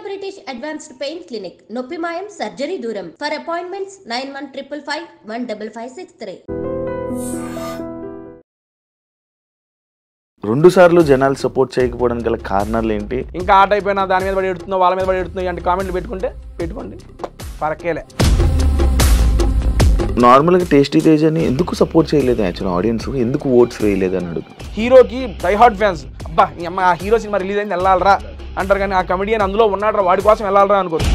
British Advanced Pain Clinic, Noppimayam Surgery Duram. For appointments 9155515563. రెండు సార్లు జనాలు సపోర్ట్ చేయకపోవడానికి గల కారణాలు ఏంటి? ఇంకా ఆట అయిపోయినా దాని మీద పడి ఎడుతుందో వాళ్ళ మీద పడి ఎడుతుందో అంటే కామెంట్లు పెట్టుకోండి పరకేలే. నార్మల్గా టేస్టీ తేజని ఎందుకు సపోర్ట్ చేయలేదు? యాక్చువల్ ఆడియన్స్ ఎందుకు ఓట్స్ వేయలేదు అని అడుగు. హీరోకి డై హార్ట్ ఫ్యాన్స్, అబ్బా ఈ అమ్మ ఆ హీరో సినిమా రిలీజ్ అయింది వెళ్ళాలరా అంటారు, కానీ ఆ కమెడియన్ అందులో ఉన్నాడు వాడి కోసం వెళ్ళాలరా అనుకోరు.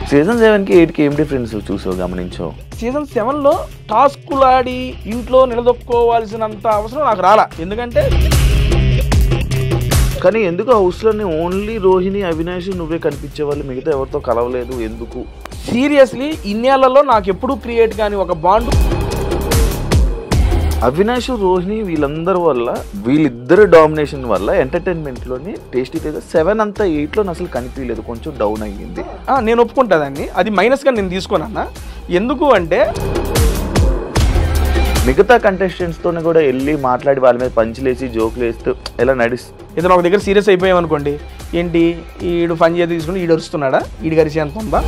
సీజన్ 7కి 8కి ఏం డిఫరెన్స్ చూసావు, గమనించావు? సీజన్ 7లో టాస్కులాడి ఇంట్లో నిలదొక్కుకోవాల్సినంత అవసరం నాకు రాలా. ఎందుకంటే కానీ ఎందుకు హౌస్లోనే ఓన్లీ రోహిణి, అవినాష్ నువ్వే కనిపించే వాళ్ళు, మిగతా ఎవరితో కలవలేదు ఎందుకు? సీరియస్లీ ఇన్నేళ్లలో నాకు ఎప్పుడూ క్రియేట్ కానీ ఒక బాండ్. అవినాష్, రోహిణి వీళ్ళిద్దరు డామినేషన్ వల్ల ఎంటర్టైన్మెంట్లోని టేస్టీ తేజ 7 అంతా 8లో అసలు కనిపించలేదు, కొంచెం డౌన్ అయ్యింది. నేను ఒప్పుకుంటా దాన్ని, అది మైనస్గా నేను తీసుకోనన్నా. ఎందుకు అంటే మిగతా కంటెస్టెంట్స్తోనే కూడా వెళ్ళి మాట్లాడి వాళ్ళ మీద పంచులేసి జోకులు వేస్తూ ఎలా నడుస్తుంది. ఏదైనా ఒక దగ్గర సీరియస్ అయిపోయామనుకోండి, ఏంటి ఈడు ఫన్ చేసి తీసుకుని ఈడు అరుస్తున్నాడా, ఈడు గరిసి ఎంత ఉందా,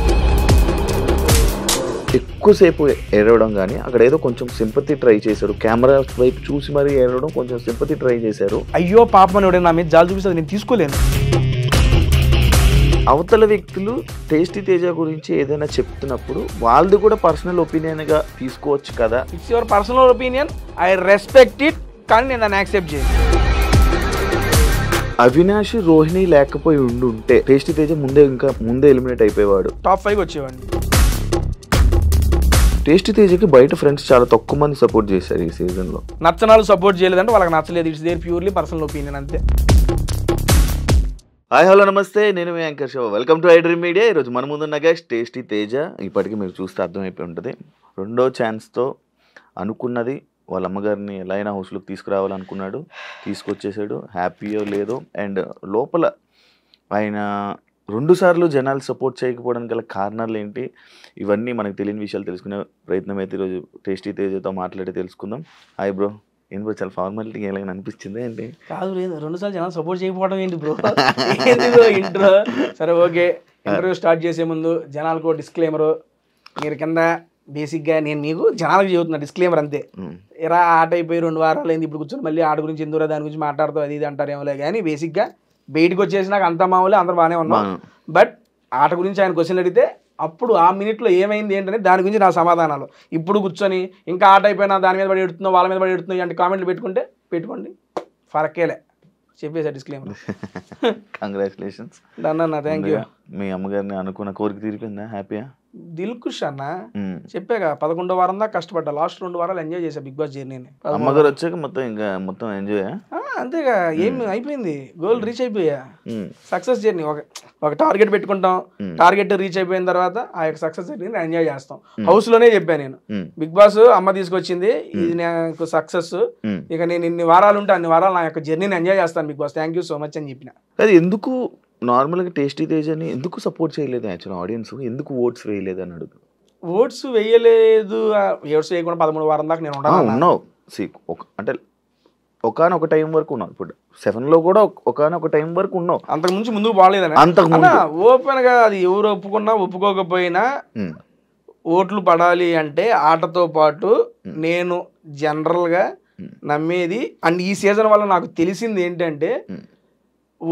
ఎక్కువసేపు ఏడవడం కానీ అక్కడ ఏదో కొంచెం సింపతి ట్రై చేశారు, కెమెరా వైపు చూసి మరీ ఏడవడం, కొంచెం సింపతి ట్రై చేశారు. అయ్యో పాపం ఎవడైనా నా మీద జాలి చూపిస్తుంది, నేను తీసుకోలేను. అవతల వ్యక్తులు టేస్టీ తేజ గురించి ఏదైనా చెప్తున్నప్పుడు వాళ్ళది కూడా పర్సనల్ ఒపీనియన్గా తీసుకోవచ్చు కదా. It's your personal opinion, I respect it, కానీ నేను దాన్ని యాక్సెప్ట్ చేయను. అవినాష్, రోహిణి లేకపోయి ఉండుంటే టేస్టీ తేజ ముందే ఎలిమినేట్ అయిపోయేవాడు, టాప్ 5 వచ్చేవాడిని. టేస్టీ తేజకి బయట ఫ్రెండ్స్ చాలా తక్కువ మంది సపోర్ట్ చేశారు ఈ సీజన్లో. నచ్చనాలు సపోర్ట్ చేయలేదంటే వాళ్ళకి నచ్చలేదు, it's their purely personal opinion అంతే. హాయ్ హలో నమస్తే, నేను మీ anchor Shiva, welcome to iDream Media. ఈరోజు మన ముందున్న గెస్ట్ టేస్టీ తేజ. ఇప్పటికీ మీరు చూస్తే అర్థమైపోయి ఉంటుంది, రెండో ఛాన్స్తో అనుకున్నది వాళ్ళ అమ్మగారిని ఎలా అయినా హౌస్లోకి తీసుకురావాలనుకున్నాడు, తీసుకొచ్చేసాడు. హ్యాపీయో లేదో, అండ్ లోపల ఆయన 2 సార్లు జనాలు సపోర్ట్ చేయకపోవడానికి గల కారణాలు ఏంటి, ఇవన్నీ మనకు తెలియని విషయాలు తెలుసుకునే ప్రయత్నం అయితే ఈరోజు టేస్టీ తేజతో మాట్లాడి తెలుసుకుందాం. హాయ్ బ్రో, ఏం బ్రో చాలా ఫార్మాలిటీ ఎలాగైనా అనిపించింది ఏంటి? కాదు లేదు, 2 సార్లు జనాలు సపోర్ట్ చేయకపోవడం ఏంటి బ్రో? ఏంటి బ్రో ఇంట్రో? సరే ఓకే, ఇంటర్వ్యూ స్టార్ట్ చేసే ముందు జనాలకు డిస్క్లైమరు. మీరు కింద బేసిక్గా నేను మీకు జనాలకు చెబుతున్నా డిస్క్లైమర్ అంతే. ఎరా ఆట అయిపోయి 2 వారాలు అయింది, ఇప్పుడు కూర్చొని మళ్ళీ ఆట గురించి ఎందుకు దాని గురించి మాట్లాడుతూ అది ఇది అంటారేమోలే, కానీ బేసిక్గా బయటకు వచ్చేసి నాకు అంత మామూలే, అందరూ బాగానే ఉన్నాం. బట్ ఆట గురించి ఆయన క్వశ్చన్ అడిగితే అప్పుడు ఆ మినిట్లో ఏమైంది ఏంటనే దాని గురించి నా సమాధానాలు. ఇప్పుడు కూర్చొని ఇంకా ఆట అయిపోయినా దాని మీద పడి ఎడుతుందో వాళ్ళ మీద పడి ఎడుతుందో అంటే కామెంట్లు పెట్టుకోండి ఫరకేలే చెప్పేసా డిస్క్లైమర్. కంగ్రాచులేషన్స్. డన్ అన్న, థ్యాంక్ యూ. మీ అమ్మగారిని అనుకున్న కోరిక తీరిపోయిందా? హ్యాపీయా? దిల్ ఖుష్ అన్న, చెప్పాగా 11వ వారం దాకా కష్టపడ్డా, లాస్ట్ 2 వారాలు ఎంజాయ్ చేశా బిగ్ బాస్ జర్నీని. అమ్మగారు వచ్చాక మొత్తం ఎంజాయ్ అంతేగా, ఏమి అయిపోయింది, గోల్ రీచ్ అయిపోయా. సక్సెస్ జర్నీ, ఒక టార్గెట్ పెట్టుకుంటాం, టార్గెట్ రీచ్ అయిపోయిన తర్వాత ఆ యొక్క సక్సెస్ జర్నీని ఎంజాయ్ చేస్తాం. హౌస్ లోనే చెప్పాను నేను, బిగ్ బాస్ అమ్మ తీసుకొచ్చింది, ఇది నాకు సక్సెస్, ఇక నేను ఇన్ని వారాలు ఉంటే అన్ని వారాలు నా యొక్క జర్నీని ఎంజాయ్ చేస్తాను Bigg Boss, thank you so much అని చెప్పిన. అది ఎందుకు నార్మల్గా టేస్టీ తేజని ఎందుకు సపోర్ట్ చేయలేదు? యాక్చువల్ ఆడియన్స్ ఎందుకు ఓట్స్ వేయలేదు అని అడుగు. ఓట్స్ వేయలేదు, ఓట్స్ వేయకుండా 13వ వారం దాకా నేను ఉన్నావు. అంటే ఒకనొక టైం వరకు ఉన్నావు, ఇప్పుడు 7లో కూడా ఒకనొక టైం వరకు ఉన్నావు, అంతకుముందు ముందుకు బాగాలేదని. ఓపెన్ గా అది ఎవరు ఒప్పుకున్నా ఒప్పుకోకపోయినా ఓట్లు పడాలి అంటే ఆటతో పాటు నేను జనరల్ గా నమ్మేది, అండ్ ఈ సీజన్ వల్ల నాకు తెలిసింది ఏంటంటే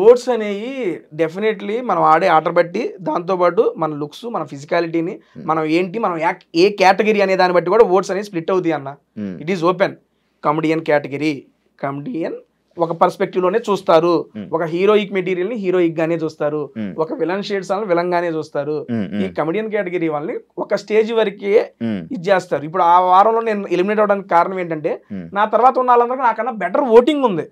ఓట్స్ అనేవి డెఫినెట్లీ మనం ఆడే ఆట బట్టి, దాంతోపాటు మన లుక్స్, మన ఫిజికాలిటీని, మనం ఏంటి, మనం ఏ కేటగిరీ అనే దాన్ని బట్టి కూడా ఓట్స్ అనేవి స్ప్లిట్ అవుతాయి అన్న. It is open. Comedian category, comedian ఒక పర్స్పెక్టివ్లోనే చూస్తారు, ఒక హీరోయిక్ మెటీరియల్ ని హీరోయిక్ గానే చూస్తారు, ఒక విలన్ షేడ్స్ అని విలన్ గానే చూస్తారు. ఈ కమెడియన్ కేటగిరీ వాళ్ళని ఒక స్టేజ్ వరకే ఇది చేస్తారు. ఇప్పుడు ఆ వారంలో నేను ఎలిమినేట్ అవడానికి కారణం ఏంటంటే నా తర్వాత ఉన్న వాళ్ళందరికీ నాకన్నా బెటర్ ఓటింగ్ ఉంది.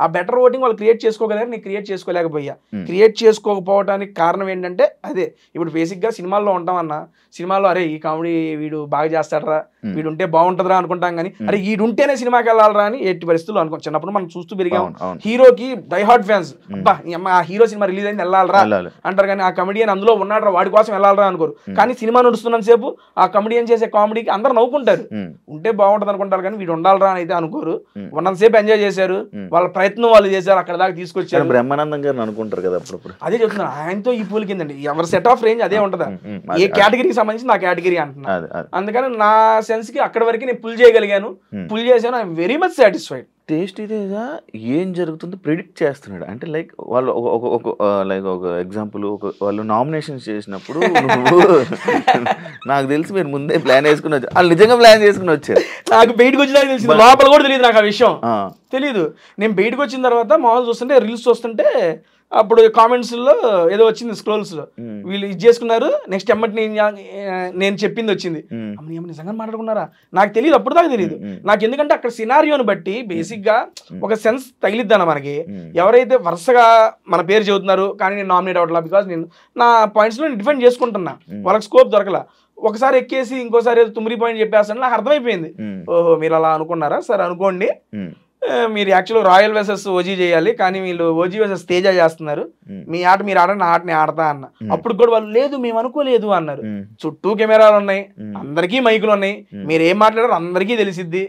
ఆ బెటర్ ఓటింగ్ వాళ్ళు క్రియేట్ చేసుకోగలరు, నేను క్రియేట్ చేసుకోలేకపోయా. క్రియేట్ చేసుకోకపోవడానికి కారణం ఏంటంటే అదే, ఇప్పుడు బేసిక్ గా సినిమాల్లో ఉంటాం అన్న, సినిమాలో అరే ఈ కామెడీ వీడు బాగా చేస్తాడరా, వీడు ఉంటే బాగుంటుందిరా అనుకుంటాం కానీ అరే వీడుంటేనే సినిమాకి వెళ్ళాలరా అని ఎట్టి పరిస్థితులు అనుకో. చిన్నప్పుడు మనం చూస్తూ పెరిగాం, హీరోకి డైహార్డ్ ఫ్యాన్స్, అబ్బా ఆ హీరో సినిమా రిలీజ్ అయింది వెళ్ళాలరా అంటారు, కానీ ఆ కమెడియన్ అందులో ఉన్నాడు వాడి కోసం వెళ్ళాలరా అనుకోరు. కానీ సినిమా నడుస్తున్నంత సేపు ఆ కమెడియన్ చేసే కామెడీకి అందరు నవ్వుకుంటారు, ఉంటే బాగుంటుంది అనుకుంటారు కానీ వీడు ఉండాలరా అని అయితే అనుకోరు. ఉన్నంతసేపు ఎంజాయ్ చేశారు, వాళ్ళ ప్రయత్నం వాళ్ళు చేశారు, అక్కడ దాకా తీసుకొచ్చారు. బ్రహ్మానందం గారు అనుకుంటారు కదా అప్పుడప్పుడు. అదే చెప్తున్నారు, ఆయనతో ఈ పూల్ కిందండి ఎవరి సెట్ ఆఫ్ రేంజ్ అదే ఉంటదా, ఏ కేటగిరీకి సంబంధించి నా కేటగిరీ అంటున్నా. అందుకని నా సెన్స్ కి అక్కడ వరకు నేను పుల్ చేయగలిగాను, పుల్ చేశాను. I'm very much satisfied. Tasty Teja ఏం జరుగుతుందో ప్రిడిక్ట్ చేస్తున్నాడు అంటే లైక్ వాళ్ళు లైక్ ఒక ఎగ్జాంపుల్ వాళ్ళు నామినేషన్స్ చేసినప్పుడు నువ్వు నాకు తెలిసి మీరు ముందే ప్లాన్ వేసుకుని వచ్చారు, వాళ్ళు నిజంగా ప్లాన్ చేసుకుని వచ్చారు. నాకు బయటకు వచ్చినాక తెలిసింది, లోపల కూడా తెలియదు నాకు ఆ విషయం తెలీదు. నేను బయటకు వచ్చిన తర్వాత మామూలు చూస్తుంటే రీల్స్ చూస్తుంటే అప్పుడు కామెంట్స్లో ఏదో వచ్చింది స్క్రోల్స్లో, వీళ్ళు ఇది చేసుకున్నారు నెక్స్ట్ ఎమ్మటి నేను చెప్పింది వచ్చింది. నిజంగా మాట్లాడుకున్నారా నాకు తెలియదు, అప్పుడు దాకా తెలియదు నాకు. ఎందుకంటే అక్కడ సినారియోని బట్టి బేసిక్గా ఒక సెన్స్ తగిలిద్దన్న మనకి. ఎవరైతే వరుసగా మన పేరు చెబుతున్నారు కానీ నేను నామినేట్ అవ్వట్లా, బికాస్ నేను నా పాయింట్స్లో నేను డిఫెండ్ చేసుకుంటున్నా, వాళ్ళకి స్కోప్ దొరకలా. ఒకసారి ఎక్కేసి ఇంకోసారి ఏదో 9 పాయింట్ చెప్పేస్తాను, నాకు అర్థమైపోయింది. ఓహో మీరు అలా అనుకున్నారా, సరే అనుకోండి. మీరు యాక్చువల్గా రాయల్ వర్సెస్ ఓజీ చేయాలి కానీ వీళ్ళు ఓజీ వర్సెస్ తేజ చేస్తున్నారు, మీ ఆట మీరు ఆడండి, నా ఆటని ఆడతా అన్న. అప్పుడు కూడా వాళ్ళు లేదు మేము అనుకోలేదు అన్నారు. చుట్టూ కెమెరాలు ఉన్నాయి, అందరికీ మైకులు ఉన్నాయి, మీరు ఏం మాట్లాడారు అందరికీ తెలిసిద్ది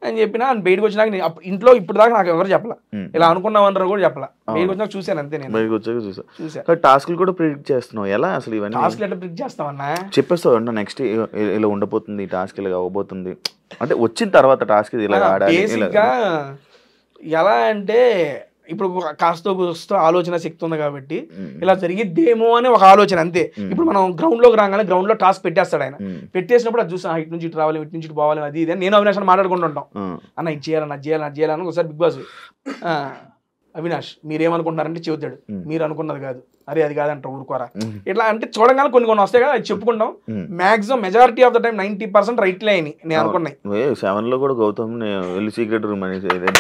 అని చెప్పినా. బయటకు వచ్చినాక ఇంట్లో ఇప్పుడు దాకా నాకు ఎవరు చెప్పలా, ఇలా అనుకున్నామన్నారు కూడా చెప్పలా. బయటకు వచ్చినాక చూసాను అంతే, నేను చూసా. టాస్క్లు కూడా ప్రిడిక్ట్ చేస్తున్నావు, ఎలా అసలు ఇవన్నీ టాస్క్లు ఎట్లా ప్రిడిక్ట్ చేస్తామన్నా చెప్పేస్తావు, నెక్స్ట్ ఇలా ఉండబోతుంది, టాస్క్ ఇలా అవ్వబోతుంది అంటే వచ్చిన తర్వాత టాస్క్ ఇలా ఆడాలి. బేసిక్గా ఎలా అంటే ఇప్పుడు కాస్త కూస్తో ఆలోచన శక్తి ఉంది కాబట్టి ఇలా జరిగిద్దేమో అని ఒక ఆలోచన అంతే. ఇప్పుడు మనం గ్రౌండ్ లోకి రాగానే గ్రౌండ్ లో టాస్క్ పెట్టేస్తాడు ఆయన, పెట్టేసినప్పుడు అది చూసాం ఇటు నుంచి ఇటు రావాలి, ఇటు నుంచి ఇటు పోవాలి, అది ఇది నేను అవినాష్ మాట్లాడుకుంటుంటాం, అన్న ఇది చేయాలని అది చేయాలని అది చేయాలని. ఒకసారి బిగ్ బాస్ అవినాష్ మీరేమనుకుంటున్నారంటే చెబుతాడు, మీరు అనుకున్నది కాదు, అరే అది కాదంట ఊరుకోరా, ఇట్లా అంటే చూడగానే కొన్ని వస్తాయి కదా, అది చెప్పుకుంటాం. Maximum majority of the time 90% రైట్లే అయినాయి నేను అనుకున్నాయి. 7 లో కూడా గౌతమ్ వెళ్ళి సీక్రెట్ రూమ్ అనేది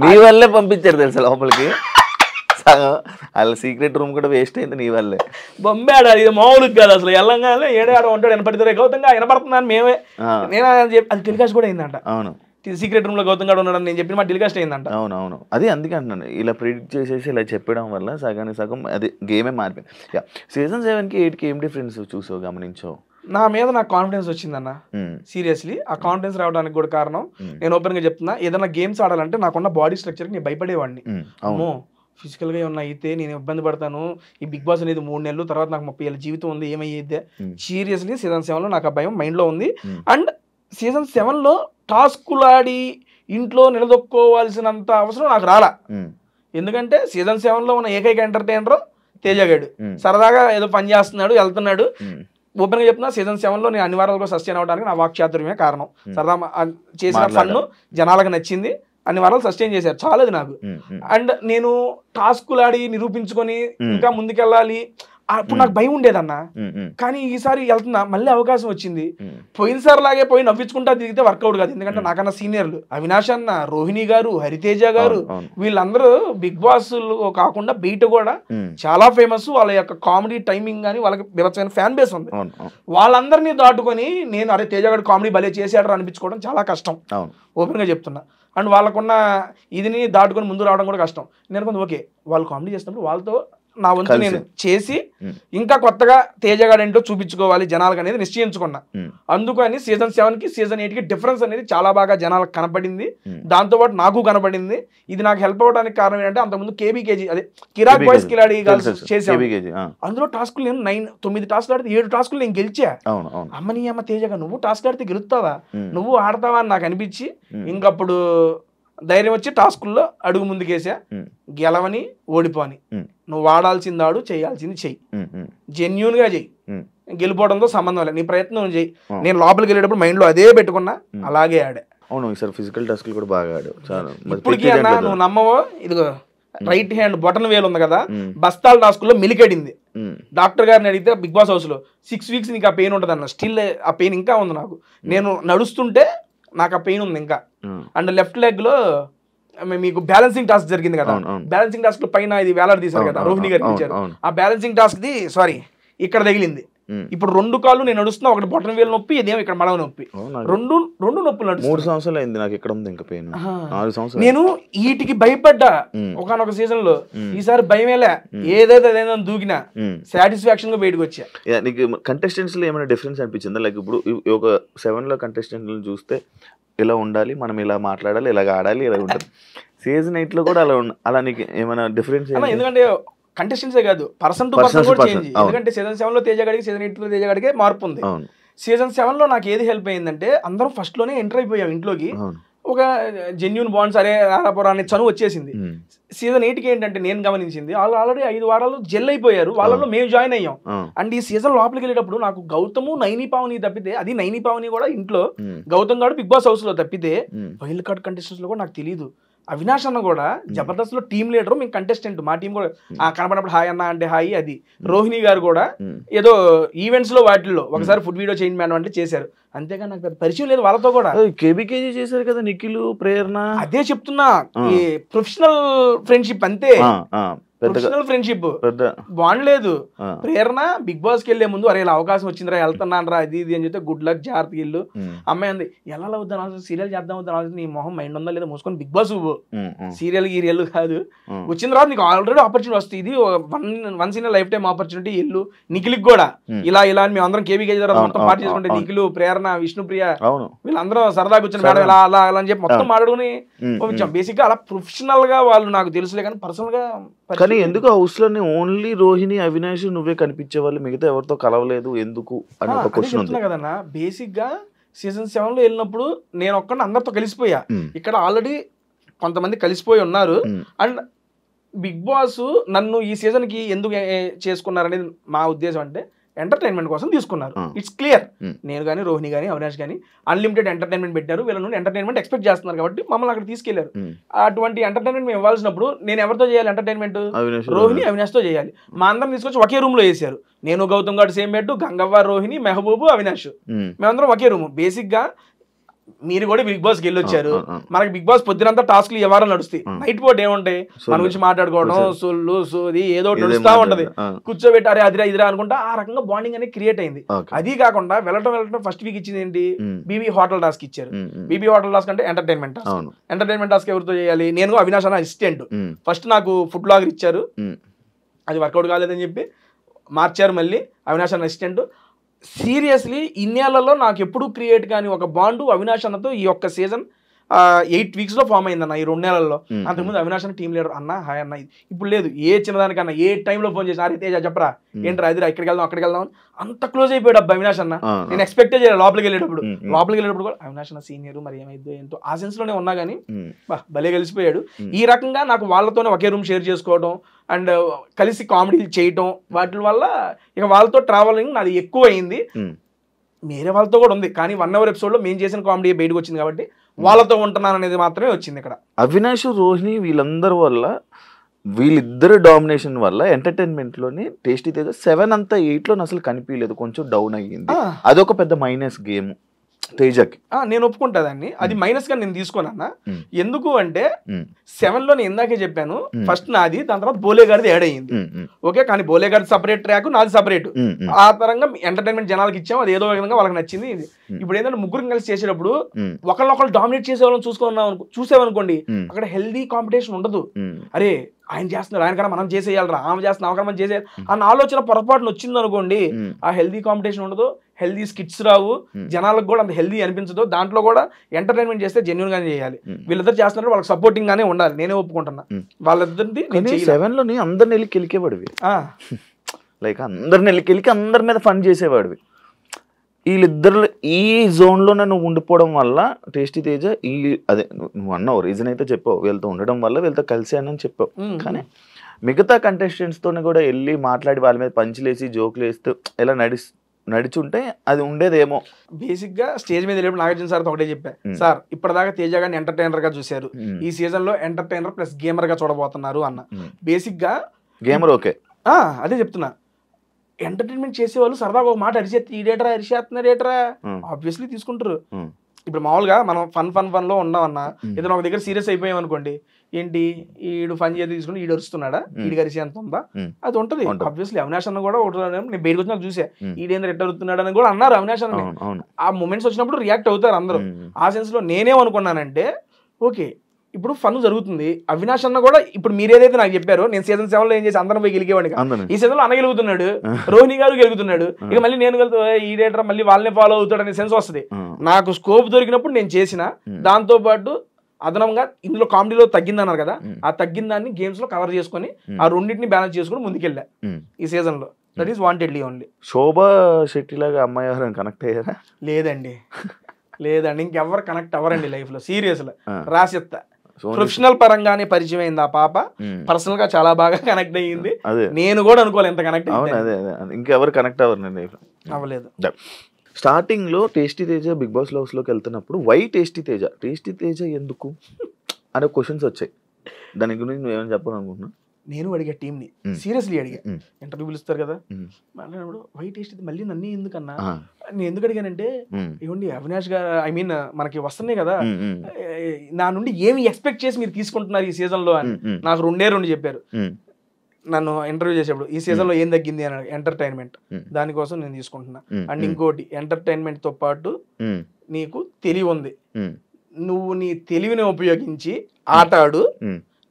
నీ వల్లే పంపించారు తెలుసా లోపలికి, వాళ్ళ సీక్రెట్ రూమ్ కూడా వేస్ట్ అయింది నీ వల్లే. బొంబాడు అది మామూలుగా కాదు అసలు, ఎల్లంగానే ఏడాడ ఉంటాడు వినపడితే గౌతంగా వినపడుతున్నాను మేమే, నేను అది టెలికాస్ట్ కూడా అయిందంట. అవును సీక్రెట్ రూమ్ లో గౌతమ్ గారు ఉన్నాడని నేను చెప్పిన మా టెలికాస్ట్ అయిందంట. అవునవును అదే అందుకే అంటున్నాను, ఇలా ప్రిడిక్ట్ చేసేసి ఇలా చెప్పడం వల్ల సగానికి సగం అది గేమే మారిపోయింది. సీజన్ 7కి 8కి ఏం డిఫరెన్స్ చూసావు గమనించావు? నా మీద నాకు కాన్ఫిడెన్స్ వచ్చిందన్న, సీరియస్లీ. ఆ కాన్ఫిడెన్స్ రావడానికి కూడా కారణం నేను ఓపెన్ గా చెప్తున్నా, ఏదైనా గేమ్స్ ఆడాలంటే నాకున్న బాడీ స్ట్రక్చర్ కి నేను భయపడేవాడిని. అమ్మో ఫిజికల్ గా ఏమన్నా అయితే నేను ఇబ్బంది పడతాను, ఈ బిగ్ బాస్ అనేది 3 నెలలు తర్వాత నాకు 30 ఏళ్ళ జీవితం ఉంది, ఏమయ్యేదే. సీరియస్లీ సీజన్ 7లో నాకు ఆ భయం మైండ్ లో ఉంది. అండ్ సీజన్ 7లో టాస్కులు ఆడి ఇంట్లో నిలదొక్కోవాల్సినంత అవసరం నాకు రాలా, ఎందుకంటే సీజన్ 7లో ఉన్న ఏకైక ఎంటర్టైనర్ తేజగాడు, సరదాగా ఏదో పని చేస్తున్నాడు వెళ్తున్నాడు. ఓపెన్ గా చెప్తున్నా, సీజన్ 7లో నేను అన్ని వారాలుగా సస్టైన్ అవడానికి నా వాక్చాతుర్యమే కారణం. సరదా చేసిన ఫన్ను జనాలకు నచ్చింది, అన్ని వారాలు సస్టైన్ చేశారు, చాలది నాకు. అండ్ నేను టాస్కులు ఆడి నిరూపించుకొని ఇంకా ముందుకెళ్ళాలి, అప్పుడు నాకు భయం ఉండేదన్న. కానీ ఈసారి వెళ్తున్నా, మళ్ళీ అవకాశం వచ్చింది. పోయినసారి లాగే పోయి నవ్వించుకుంటా తిరిగితే వర్కౌట్ కాదు, ఎందుకంటే నాకన్నా సీనియర్లు అవినాష్ అన్న, రోహిణి గారు, హరితేజ గారు, వీళ్ళందరూ బిగ్ బాస్ కాకుండా బయట కూడా చాలా ఫేమస్. వాళ్ళ యొక్క కామెడీ టైమింగ్ కానీ వాళ్ళకి విలక్షణ ఫ్యాన్ బేస్ ఉంది. వాళ్ళందరినీ దాటుకొని నేను అరే తేజ గారు కామెడీ భలే చేసాడు అనిపించుకోవడం చాలా కష్టం, ఓపెన్ గా చెప్తున్నా. అండ్ వాళ్ళకున్న ఇదిని దాటుకొని ముందు రావడం కూడా కష్టం. నేను కొంచెం ఓకే వాళ్ళు కామెడీ చేసినప్పుడు వాళ్ళతో నా వంతు నేను చేసి ఇంకా కొత్తగా తేజగాడు ఏంటో చూపించుకోవాలి జనాలకు అనేది నిశ్చయించుకున్నా. అందుకని సీజన్ 7కి సీజన్ 8కి డిఫరెన్స్ అనేది చాలా బాగా జనాలకు కనపడింది, దాంతోపాటు నాకు కనపడింది. ఇది నాకు హెల్ప్ అవ్వడానికి కారణం ఏంటంటే అంతకుముందు కేబీకేజీ అదే కిరాక్ బాయ్స్ కిలాడి చేసాం, అందులో టాస్కులు నేను 9 టాస్కులు ఆడితే 7 టాస్కులు నేను గెలిచా. అమ్మని అమ్మ తేజగా నువ్వు టాస్క్ ఆడితే గెలుస్తావా, నువ్వు ఆడతావా అని నాకు అనిపించి ఇంకప్పుడు ధైర్యం వచ్చి టాస్కుల్లో అడుగు ముందుకేసా. గెలవని ఓడిపోని, నువ్వు వాడాల్సింది ఆడు, చేయాల్సింది చెయ్యి, జెన్యూన్ గా చెయ్యి, గెలిపోవడంతో సంబంధం లేదు, నీ ప్రయత్నం చెయ్యి. నేను లోపలికి వెళ్ళేటప్పుడు మైండ్ లో అదే పెట్టుకున్నా, అలాగే ఆడా. అవును ఈసారి ఫిజికల్ టాస్క్ కూడా బాగా ఆడావు. ఇప్పటికీ అన్నా నువ్వు నమ్మవో, ఇదిగో రైట్ హ్యాండ్ బొటన్ వేలు ఉంది కదా, బస్తాల టాస్కుల్లో మిలికెడింది. డాక్టర్ గారిని అడిగితే బిగ్ బాస్ హౌస్ లో 6 వీక్స్ నీకు ఆ పెయిన్ ఉంటుంది అన్న, స్టిల్ ఆ పెయిన్ ఇంకా ఉంది నాకు. నేను నడుస్తుంటే నాకు ఆ పెయిన్ ఉంది ఇంకా. అండ్ లెఫ్ట్ లెగ్ లో మీకు బ్యాలెన్సింగ్ టాస్క్ జరిగింది కదా, బ్యాలెన్సింగ్ టాస్క్ లో పైన ఇది వేలాడ తీశారు కదా, రోహిణి గారికి ఇచ్చారు. ఆ బ్యాలెన్సింగ్ టాస్క్ ది సారీ ఇక్కడ తగిలింది, ఇప్పుడు 2 కాళ్ళు నేను నడుస్తున్నా, ఒకటి బొటన వేలు నొప్పి, ఇదేమో ఇక్కడ మడవ నొప్పి, రెండు నొప్పులు నడుస్తుంది. 3 సంవత్సరాలు అయింది నాకు ఇక్కడ ఉంది ఇంకా పెయిన్. 4 సంవత్సరాలు నేను వీటికి భయపడ్డా ఒకనొక సీజన్ లో. ఈసారి భయమేలే, ఏదైతే అదేదో దూకినా సాటిస్ఫాక్షన్ గా బయటకు వచ్చా. నీకు కంటెస్టెంట్స్ లో ఏమైనా డిఫరెన్స్ అనిపించిందా? లైక్ ఇప్పుడు ఒక 7 లో కంటెస్టెంట్లను చూస్తే ఇలా ఉండాలి, మనం ఇలా మాట్లాడాలి, ఇలాగ ఆడాలి, ఇలా ఉంటుంది. సీజన్ 8 లో కూడా అలా నీకు ఏమైనా డిఫరెన్స్? ఎందుకంటే కంటెస్టెంట్సే కాదు, పర్సన్ టు పర్సన్ కూడా చేంజ్. ఎందుకంటే సీజన్ 7 లో తేజ గడికి, సీజన్ 8 లో తేజ గడికే మార్పు ఉంది. సీజన్ 7 లో నాకు ఏది హెల్ప్ అయిందంటే, అందరం ఫస్ట్ లోనే ఎంటర్ అయిపోయాం ఇంట్లోకి, ఒక జెన్యూన్ బాండ్స్, అరే రారాపురాన్ని చనువు వచ్చేసింది. సీజన్ 8కి ఏంటంటే నేను గమనించింది, వాళ్ళు ఆల్రెడీ 5 వారాలు జెల్ అయిపోయారు, వాళ్ళలో మేము జాయిన్ అయ్యాం. అండ్ ఈ సీజన్ లోపలికి వెళ్ళేటప్పుడు నాకు గౌతము, నైని పావని తప్పితే, అది నైని పావని కూడా ఇంట్లో, గౌతమ్ గారు బిగ్ బాస్ హౌస్ లో తప్పితే వైల్డ్ కార్డ్ కంటెస్టెంట్స్ లో కూడా నాకు తెలియదు. అవినాష్ అన్న కూడా జబర్దస్త్ లో టీమ్ లీడర్, మేము కంటెస్టెంట్, మా టీం కూడా కనపడినప్పుడు హాయ్ అన్న అంటే హాయ్. అది రోహిణి గారు కూడా ఏదో ఈవెంట్స్ లో వాటిల్లో ఒకసారి ఫుడ్ వీడియో చేయండి మేడం అంటే చేశారు, అంతేగా నాకు పరిచయం లేదు వాళ్ళతో కూడా. కేబీకేజీ చేశారు కదా నిఖిల్, ప్రేరణ. అదే చెప్తున్నా, ఈ ప్రొఫెషనల్ ఫ్రెండ్షిప్ అంతే, ప్రొఫెషనల్ ఫ్రెండ్షిప్ బాండ్ లేదు. ప్రేరణ బిగ్ బాస్ కి వెళ్లే ముందు, అరే ఇలా అవకాశం వచ్చిందిరా, వెళ్తున్నాను రా, అది ఇది అని చెప్తే గుడ్ లక్, జాగ్రత్తగా ఇల్లు. అమ్మాయి అంది, ఎలా అవుద్దాం, సీరియల్ చేద్దాం అవుతాను, నీ మొహం మైండ్ ఉందా లేదా మూసుకొని బిగ్ బాస్ సీరియల్ గీరియల్ కాదు, వచ్చిన తర్వాత నీకు ఆల్రెడీ ఆపర్చునిటీ వస్తుంది, ఇది once in life time opportunity, ఇల్లు. నిఖిల్కి కూడా ఇలా ఇలా అని మేము అందరం కేబీకే మొత్తం పార్టీ చేసుకుంటే, నిఖిల్, ప్రేరణ, విష్ణుప్రియ వీళ్ళందరూ సరదా కూర్చొని మేడం ఇలా అలా అలా అని చెప్పి మొత్తం మాట్లాడుకుని వచ్చాం. బేసిక్ గా అలా ప్రొఫెషనల్ గా వాళ్ళు నాకు తెలుసులే, కానీ పర్సనల్ గా. కానీ ఎందుకు హౌస్ లోని ఓన్లీ రోహిణి, అవినాష్ నువ్వే కనిపించే వాళ్ళు, మిగతా ఎవరితో కలవలేదు ఎందుకు అని ఒక క్వశ్చన్ ఉంది కదన్నా. బేసిక్ గా సీజన్ 7 లో వెళ్ళినప్పుడు నేను ఒక్కడిని అందరితో కలిసిపోయా, ఇక్కడ ఆల్రెడీ కొంతమంది కలిసిపోయి ఉన్నారు. అండ్ బిగ్ బాస్ నన్ను ఈ సీజన్ కి ఎందుకు చేసుకున్నారనేది మా ఉద్దేశం అంటే, ఎంటర్టైన్మెంట్ కోసం తీసుకున్నారు. It's clear. నేను కానీ, రోహిణి కానీ, అవినాష్ కానీ అన్లిమిటెడ్ ఎంటర్టైన్మెంట్ పెట్టారు, వీళ్ళ నుండి ఎంటర్టైన్మెంట్ ఎక్స్పెక్ట్ చేస్తున్నారు కాబట్టి మమ్మల్ని అక్కడ తీసుకెళ్లారు. అటువంటి ఎంటర్టైన్మెంట్ మేము ఇవ్వాల్సినప్పుడు నేను ఎవరితో చేయాలి ఎంటర్టైన్మెంట్? రోహిణి, అవినాష్ తో చేయాలి. మా అందరం తీసుకొచ్చి ఒకే రూమ్ లో వేసారు. నేను, గౌతమ్ గారు సేమ్ బెడ్, గంగవ్వ, రోహిణి, మెహబూబు, అవినాష్, మేమందరం ఒకే రూమ్. బేసిక్ గా మీరు కూడా బిగ్ బాస్ కి వెళ్ళొచ్చారు, మనకి బిగ్ బాస్ పొద్దునంతా టాస్క్లు ఎవరు నడుస్తాయి, నైట్ పూట ఏముంటాయి, మన గురించి మాట్లాడుకోవడం, సొల్లు సోది ఏదో నడుస్తా ఉంటది, కూర్చోబెట్టారే అదిరా ఇదిరా అనుకుంటా. ఆ రకంగా బాండింగ్ అనేది క్రియేట్ అయింది. అది కాకుండా వెళ్ళటం ఫస్ట్ వీక్ ఇచ్చింది ఏంటి, బీబీ హోటల్ టాస్క్ ఇచ్చారు. బీబీ హోటల్ టాస్క్ అంటే ఎంటర్టైన్మెంట్ టాస్క్. ఎంటర్టైన్మెంట్ టాస్క్ ఎవరితో చేయాలి? నేను, అవినాష్ అన్న అసిస్టెంట్. ఫస్ట్ నాకు ఫుడ్ బ్లాగర్ ఇచ్చారు, అది వర్కౌట్ కాలేదని చెప్పి మార్చారు, మళ్ళీ అవినాష్ అన్న అసిస్టెంట్. సీరియస్లీ ఇన్నేళ్లలో నాకు ఎప్పుడు క్రియేట్ కానీ ఒక బాండు అవినాష్ అన్నతో ఈ ఒక్క సీజన్ 8 వీక్స్ లో ఫామ్ అయిందన్న, ఈ 2 నెలల్లో. అంతకుముందు అవినాష్ అన్న టీమ్ లీడర్, అన్న హాయ్ అన్న, ఇప్పుడు లేదు. ఏ చిన్నదానికన్నా ఏ టైంలో ఫోన్ చేసి, అరే తేజ చెప్పరా ఏంట్రా అదిరా, ఇక్కడికి వెళ్దాం అక్కడికి వెళ్దాం, అంత క్లోజ్ అయిపోయాడు అబ్బా అవినాష్ అన్న. నేను ఎక్స్పెక్టే చేయలేదు లోపలికి వెళ్ళేటప్పుడు కూడా అవినాష్ అన్న సీనియర్, మరి ఏమైందో ఏంటో ఆ సెన్స్ లోనే ఉన్నా కానీ భలే కలిసిపోయాడు. ఈ రకంగా నాకు వాళ్ళతోనే ఒకే రూమ్ షేర్ చేసుకోవడం అండ్ కలిసి కామెడీ చేయటం, వాటి వల్ల ఇక వాళ్ళతో ట్రావెలింగ్ నాది ఎక్కువ అయింది. వేరే వాళ్ళతో కూడా ఉంది, కానీ 1 hour ఎపిసోడ్ లో మేము చేసిన కామెడీ బయటకు వచ్చింది కాబట్టి వాళ్ళతో ఉంటున్నాను అనేది మాత్రమే వచ్చింది ఇక్కడ. అవినాష్, రోహిణి వీళ్ళందరి వల్ల, వీళ్ళిద్దరు డామినేషన్ వల్ల ఎంటర్టైన్మెంట్ లోని టేస్టీ తేజ 7 అంతా 8 లో అసలు కనిపించలేదు, కొంచెం డౌన్ అయ్యింది. అదొక పెద్ద మైనస్ గేమ్ తేజకి. నేను ఒప్పుకుంటా దాన్ని, అది మైనస్ గా నేను తీసుకోనన్నా. ఎందుకు అంటే 7 లో నేను ఇందాకే చెప్పాను, ఫస్ట్ నాది, దాని తర్వాత బోలే గారిది యాడ్ అయ్యింది. ఓకే, కానీ బోలే గారి సపరేట్ ట్రాక్, నాది సపరేట్. ఆ తరంగా ఎంటర్టైన్మెంట్ జనాలకి ఇచ్చాము, అది ఏదో విధంగా వాళ్ళకి నచ్చింది. ఇప్పుడు ఏంటంటే ముగ్గురు కలిసి చేసేటప్పుడు ఒకళ్ళొకళ్ళు డామినేట్ చేసే వాళ్ళని చూసామనుకోండి, అక్కడ హెల్దీ కాంపిటీషన్ ఉండదు. అరే ఆయన చేస్తున్నారు, ఆయనకన్నా మనం చేసేయాలరా, ఆమె చేస్తున్నా అవకన్నా మనం చేసేయాలి అన్న ఆలోచన పొరపాటున వచ్చింది అనుకోండి, ఆ హెల్దీ కాంపిటీషన్ ఉండదు, హెల్దీ స్కిట్స్ రావు, జనాలకు కూడా అంత హెల్దీ అనిపించదు. దాంట్లో కూడా ఎంటర్టైన్మెంట్ చేస్తే జెన్యూన్ గానే చేయాలి. వీళ్ళిద్దరు చేస్తున్నారు, వాళ్ళకి సపోర్టింగ్ గానే ఉండాలి, నేనే ఒప్పుకుంటున్నా. వాళ్ళిద్దరిది 7 లోని అందరిని వెళ్ళి కెలికేవాడివి, లైక్ అందరిని వెళ్ళి కెలికి అందరి మీద ఫన్ చేసేవాడివి. వీళ్ళిద్దరు ఈ జోన్లోనే నువ్వు ఉండిపోవడం వల్ల టేస్టీ తేజ అదే నువ్వు అన్నావు రీజన్ అయితే చెప్పావు, వీళ్ళతో ఉండడం వల్ల వీళ్ళతో కలిసానని చెప్పావు. కానీ మిగతా కంటెస్టెంట్స్తో కూడా వెళ్ళి మాట్లాడి వాళ్ళ మీద పంచులేసి జోకులు వేస్తూ ఇలా నడిచుంటే అది ఉండేదేమో. బేసిక్ గా స్టేజ్ మీద వెళ్ళినప్పుడు నాగార్జున సార్ ఒకటే చెప్పా, సార్ ఇప్పటిదాకా తేజ గారిని ఎంటర్టైనర్ గా చూశారు, ఈ సీజన్ లో ఎంటర్టైనర్ ప్లస్ గేమర్ గా చూడబోతున్నారు అన్న. బేసిక్ గా గేమర్ ఓకే, అదే చెప్తున్నా. ఎంటర్టైన్మెంట్ చేసేవాళ్ళు సరదాగా ఒక మాట అరిచేస్తున్నారు, అరిచేస్తున్నారేట్రా ఆబ్వియస్లీ తీసుకుంటారు. ఇప్పుడు మామూలుగా మనం ఫన్ లో ఉన్నామన్నా ఏదైనా ఒక దగ్గర సీరియస్ అయిపోయాం అనుకోండి, ఏంటి ఈడు ఫన్ చేసి తీసుకుని ఈడు వరుస్తున్నాడా, ఈడు గరిసి ఎంత ఉందా, అది ఉంటది. ఆబ్వియస్లీ అవినాష్ అన్న కూడా నేను బయటకు వచ్చినా చూసా, ఈడేంద్ర ఎట్ట వరుతున్నాడు అని కూడా అన్నారు అవినాష్ అన్న. ఆ మూమెంట్స్ వచ్చినప్పుడు రియాక్ట్ అవుతారు అందరూ. ఆ సెన్స్ లో నేనేమనుకున్నానంటే, ఓకే ఇప్పుడు ఫన్ జరుగుతుంది, అవినాష్ అన్న కూడా ఇప్పుడు మీరు ఏదైతే నాకు చెప్పారో, నేను సీజన్ 7 లో ఏం చేసి అందరం పోయి గెలికేవాడిని, ఈ సీజన్ లో అన్న గెలుగుతున్నాడు, రోహిణి గారు గెలుగుతున్నాడు, ఇక మళ్ళీ నేను వెళ్తా ఈ డేటర్ మళ్ళీ వాళ్ళనే ఫాలో అవుతాడు అనే సెన్స్ వస్తుంది. నాకు స్కోప్ దొరికినప్పుడు నేను చేసిన, దాంతో పాటు అదనంగా ఇందులో కామెడీలో తగ్గిందన్నారు కదా, ఆ తగ్గిన దాన్ని గేమ్స్ లో కవర్ చేసుకుని ఆ రెండింటిని బ్యాలెన్స్ చేసుకుని ముందుకెళ్ళా ఈ సీజన్ లో. That is wantedly only. Shobha Shetty లాగా అమ్మాయి ఎవరైనా కనెక్ట్ అయ్యారా? లేదండి, ఇంకెవరు కనెక్ట్ అవ్వరండి లైఫ్ లో. సీరియస్ రాసిత్తా ప్రొఫెషనల్ పరంగానే పరిచయం అయింది ఆ పాప, పర్సనల్ గా చాలా బాగా కనెక్ట్ అయ్యింది. నేను కూడా అనుకోవాలి ఎంత కనెక్ట్ ఇంకెవరు కనెక్ట్ అవ్వలేదు. స్టార్టింగ్ లో tasty Teja Bigg Boss house లోకి వెళ్తున్నప్పుడు వై టేస్టీ తేజ ఎందుకు అనే క్వశ్చన్స్ వచ్చాయి. దాని గురించి నువ్వేమైనా చెప్పాలనుకుంటున్నా? నేను అడిగా టీమ్ ని, సీరియస్లీ అడిగా, ఇంటర్వ్యూ పిలుస్తారు కదా మాట్లాడినప్పుడు వై టేస్ట్ మళ్ళీ నన్ను ఎందుకన్నా, నేను ఎందుకు అడిగానంటే, ఇవ్వండి అవినాష్ గారు ఐ మీన్ మనకి వస్తున్నాయి కదా, నా నుండి ఏమి ఎక్స్పెక్ట్ చేసి మీరు తీసుకుంటున్నారు ఈ సీజన్ లో అని నాకు రెండు చెప్పారు నన్ను ఇంటర్వ్యూ చేసేప్పుడు. ఈ సీజన్ లో ఏం తగ్గింది అని, ఎంటర్టైన్మెంట్, దానికోసం నేను తీసుకుంటున్నా. అండ్ ఇంకోటి ఎంటర్టైన్మెంట్ తో పాటు నీకు తెలివి ఉంది, నువ్వు నీ తెలివిని ఉపయోగించి ఆట ఆడు,